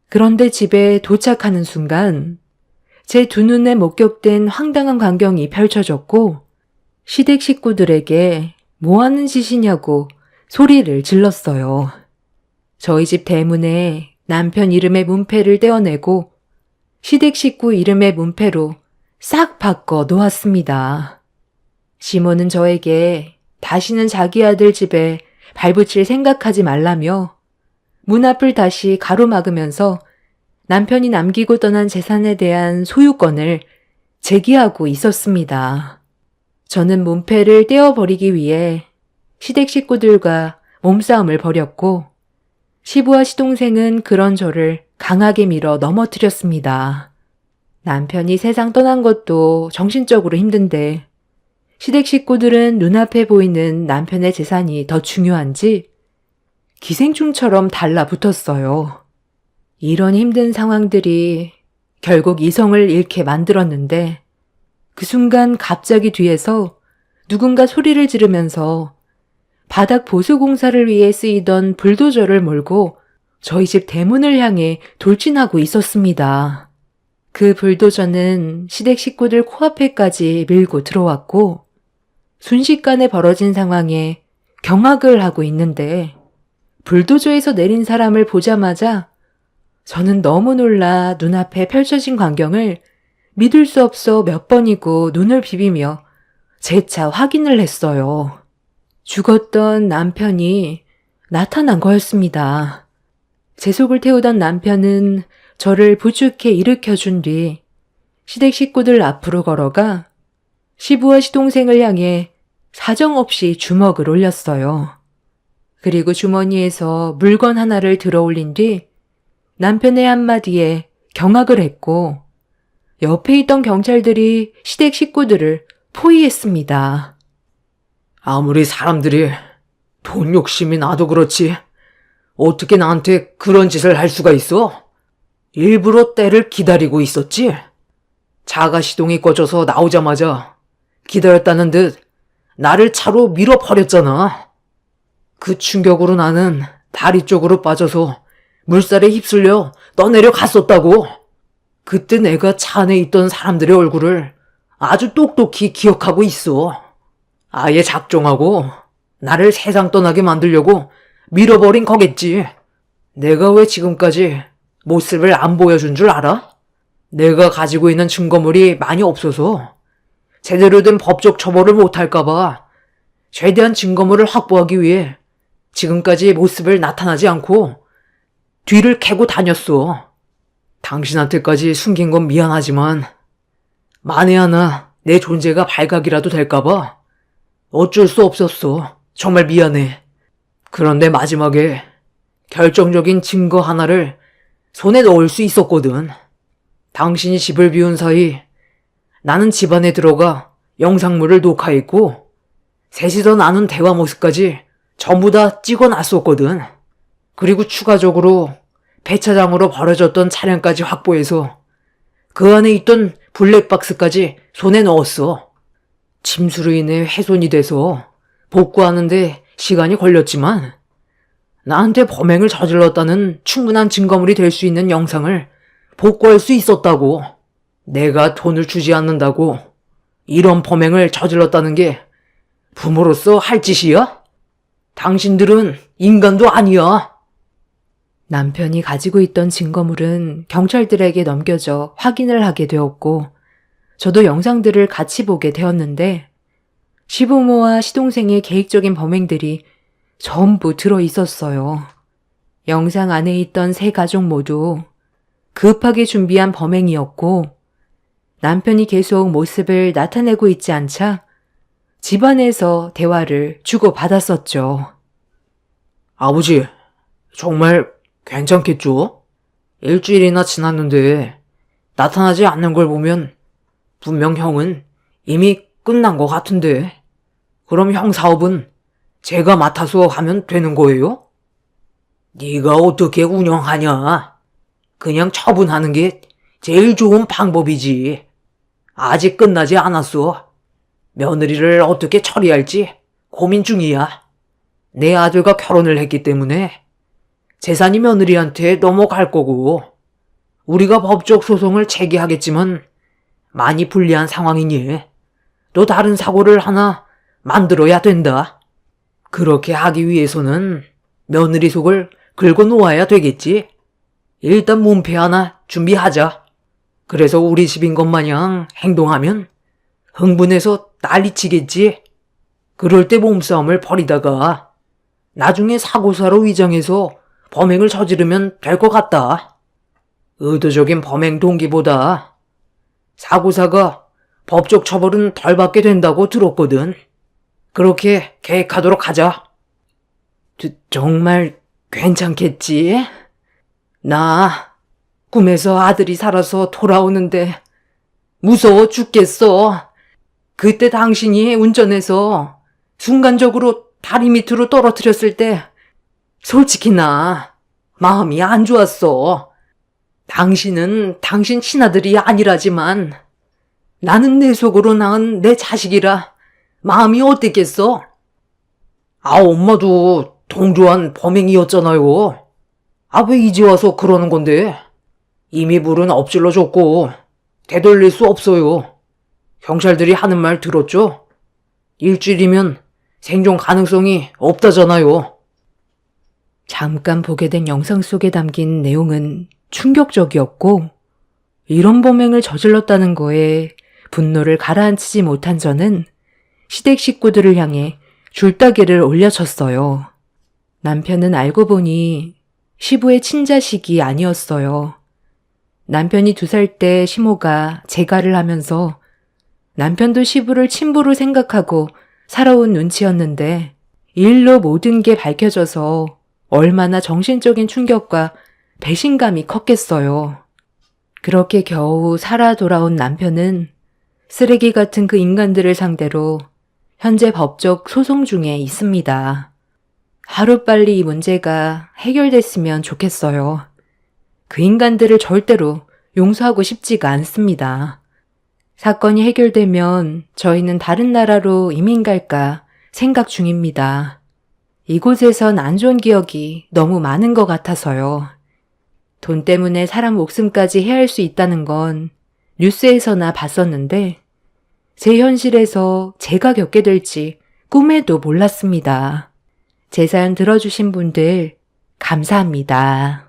그런데 집에 도착하는 순간 제 두 눈에 목격된 황당한 광경이 펼쳐졌고 시댁 식구들에게 뭐 하는 짓이냐고 소리를 질렀어요. 저희 집 대문에 남편 이름의 문패를 떼어내고 시댁 식구 이름의 문패로 싹 바꿔 놓았습니다. 시모는 저에게 다시는 자기 아들 집에 발붙일 생각하지 말라며 문 앞을 다시 가로막으면서 남편이 남기고 떠난 재산에 대한 소유권을 제기하고 있었습니다. 저는 문패를 떼어버리기 위해 시댁 식구들과 몸싸움을 벌였고 시부와 시동생은 그런 저를 강하게 밀어 넘어뜨렸습니다. 남편이 세상 떠난 것도 정신적으로 힘든데 시댁 식구들은 눈앞에 보이는 남편의 재산이 더 중요한지 기생충처럼 달라붙었어요. 이런 힘든 상황들이 결국 이성을 잃게 만들었는데 그 순간 갑자기 뒤에서 누군가 소리를 지르면서 바닥 보수 공사를 위해 쓰이던 불도저를 몰고 저희 집 대문을 향해 돌진하고 있었습니다. 그 불도저는 시댁 식구들 코앞에까지 밀고 들어왔고 순식간에 벌어진 상황에 경악을 하고 있는데 불도저에서 내린 사람을 보자마자 저는 너무 놀라 눈앞에 펼쳐진 광경을 믿을 수 없어 몇 번이고 눈을 비비며 재차 확인을 했어요. 죽었던 남편이 나타난 거였습니다. 제 속을 태우던 남편은 저를 부축해 일으켜준 뒤 시댁 식구들 앞으로 걸어가 시부와 시동생을 향해 사정없이 주먹을 올렸어요. 그리고 주머니에서 물건 하나를 들어 올린 뒤 남편의 한마디에 경악을 했고 옆에 있던 경찰들이 시댁 식구들을 포위했습니다. 아무리 사람들이 돈 욕심이 나도 그렇지 어떻게 나한테 그런 짓을 할 수가 있어? 일부러 때를 기다리고 있었지? 자가시동이 꺼져서 나오자마자 기다렸다는 듯 나를 차로 밀어버렸잖아. 그 충격으로 나는 다리 쪽으로 빠져서 물살에 휩쓸려 떠내려 갔었다고. 그때 내가 차 안에 있던 사람들의 얼굴을 아주 똑똑히 기억하고 있어. 아예 작정하고 나를 세상 떠나게 만들려고 밀어버린 거겠지. 내가 왜 지금까지 모습을 안 보여준 줄 알아? 내가 가지고 있는 증거물이 많이 없어서 제대로 된 법적 처벌을 못할까봐 최대한 증거물을 확보하기 위해 지금까지 모습을 나타나지 않고 뒤를 캐고 다녔어. 당신한테까지 숨긴 건 미안하지만 만에 하나 내 존재가 발각이라도 될까봐 어쩔 수 없었어. 정말 미안해. 그런데 마지막에 결정적인 증거 하나를 손에 넣을 수 있었거든. 당신이 집을 비운 사이 나는 집 안에 들어가 영상물을 녹화했고 셋이서 나눈 대화 모습까지 전부 다 찍어놨었거든. 그리고 추가적으로 배차장으로 버려졌던 차량까지 확보해서 그 안에 있던 블랙박스까지 손에 넣었어. 침수로 인해 훼손이 돼서 복구하는데 시간이 걸렸지만 나한테 범행을 저질렀다는 충분한 증거물이 될 수 있는 영상을 복구할 수 있었다고. 내가 돈을 주지 않는다고 이런 범행을 저질렀다는 게 부모로서 할 짓이야? 당신들은 인간도 아니야. 남편이 가지고 있던 증거물은 경찰들에게 넘겨져 확인을 하게 되었고, 저도 영상들을 같이 보게 되었는데, 시부모와 시동생의 계획적인 범행들이 전부 들어 있었어요. 영상 안에 있던 세 가족 모두 급하게 준비한 범행이었고, 남편이 계속 모습을 나타내고 있지 않자 집안에서 대화를 주고받았었죠. 아버지, 정말 괜찮겠죠? 일주일이나 지났는데 나타나지 않는 걸 보면 분명 형은 이미 끝난 것 같은데. 그럼 형 사업은 제가 맡아서 하면 되는 거예요? 네가 어떻게 운영하냐? 그냥 처분하는 게 제일 좋은 방법이지. 아직 끝나지 않았어. 며느리를 어떻게 처리할지 고민 중이야. 내 아들과 결혼을 했기 때문에 재산이 며느리한테 넘어갈 거고, 우리가 법적 소송을 제기하겠지만 많이 불리한 상황이니 또 다른 사고를 하나 만들어야 된다. 그렇게 하기 위해서는 며느리 속을 긁어 놓아야 되겠지. 일단 문패 하나 준비하자. 그래서 우리 집인 것 마냥 행동하면 흥분해서 난리치겠지. 그럴 때 몸싸움을 벌이다가 나중에 사고사로 위장해서 범행을 저지르면 될 것 같다. 의도적인 범행 동기보다 사고사가 법적 처벌은 덜 받게 된다고 들었거든. 그렇게 계획하도록 하자. 정말 괜찮겠지? 나 꿈에서 아들이 살아서 돌아오는데 무서워 죽겠어. 그때 당신이 운전해서 순간적으로 다리 밑으로 떨어뜨렸을 때 솔직히 나 마음이 안 좋았어. 당신은 당신 친아들이 아니라지만 나는 내 속으로 낳은 내 자식이라 마음이 어땠겠어? 엄마도 동조한 범행이었잖아요. 왜 이제 와서 그러는 건데? 이미 불은 엎질러졌고 되돌릴 수 없어요. 경찰들이 하는 말 들었죠? 일주일이면 생존 가능성이 없다잖아요. 잠깐 보게 된 영상 속에 담긴 내용은 충격적이었고, 이런 범행을 저질렀다는 거에 분노를 가라앉히지 못한 저는 시댁 식구들을 향해 줄따기를 올려쳤어요. 남편은 알고 보니 시부의 친자식이 아니었어요. 남편이 2살 때 시모가 재가를 하면서 남편도 시부를 친부로 생각하고 살아온 눈치였는데, 일로 모든 게 밝혀져서 얼마나 정신적인 충격과 배신감이 컸겠어요. 그렇게 겨우 살아 돌아온 남편은 쓰레기 같은 그 인간들을 상대로 현재 법적 소송 중에 있습니다. 하루빨리 이 문제가 해결됐으면 좋겠어요. 그 인간들을 절대로 용서하고 싶지가 않습니다. 사건이 해결되면 저희는 다른 나라로 이민 갈까 생각 중입니다. 이곳에선 안 좋은 기억이 너무 많은 것 같아서요. 돈 때문에 사람 목숨까지 해할 수 있다는 건 뉴스에서나 봤었는데, 제 현실에서 제가 겪게 될지 꿈에도 몰랐습니다. 제 사연 들어주신 분들 감사합니다.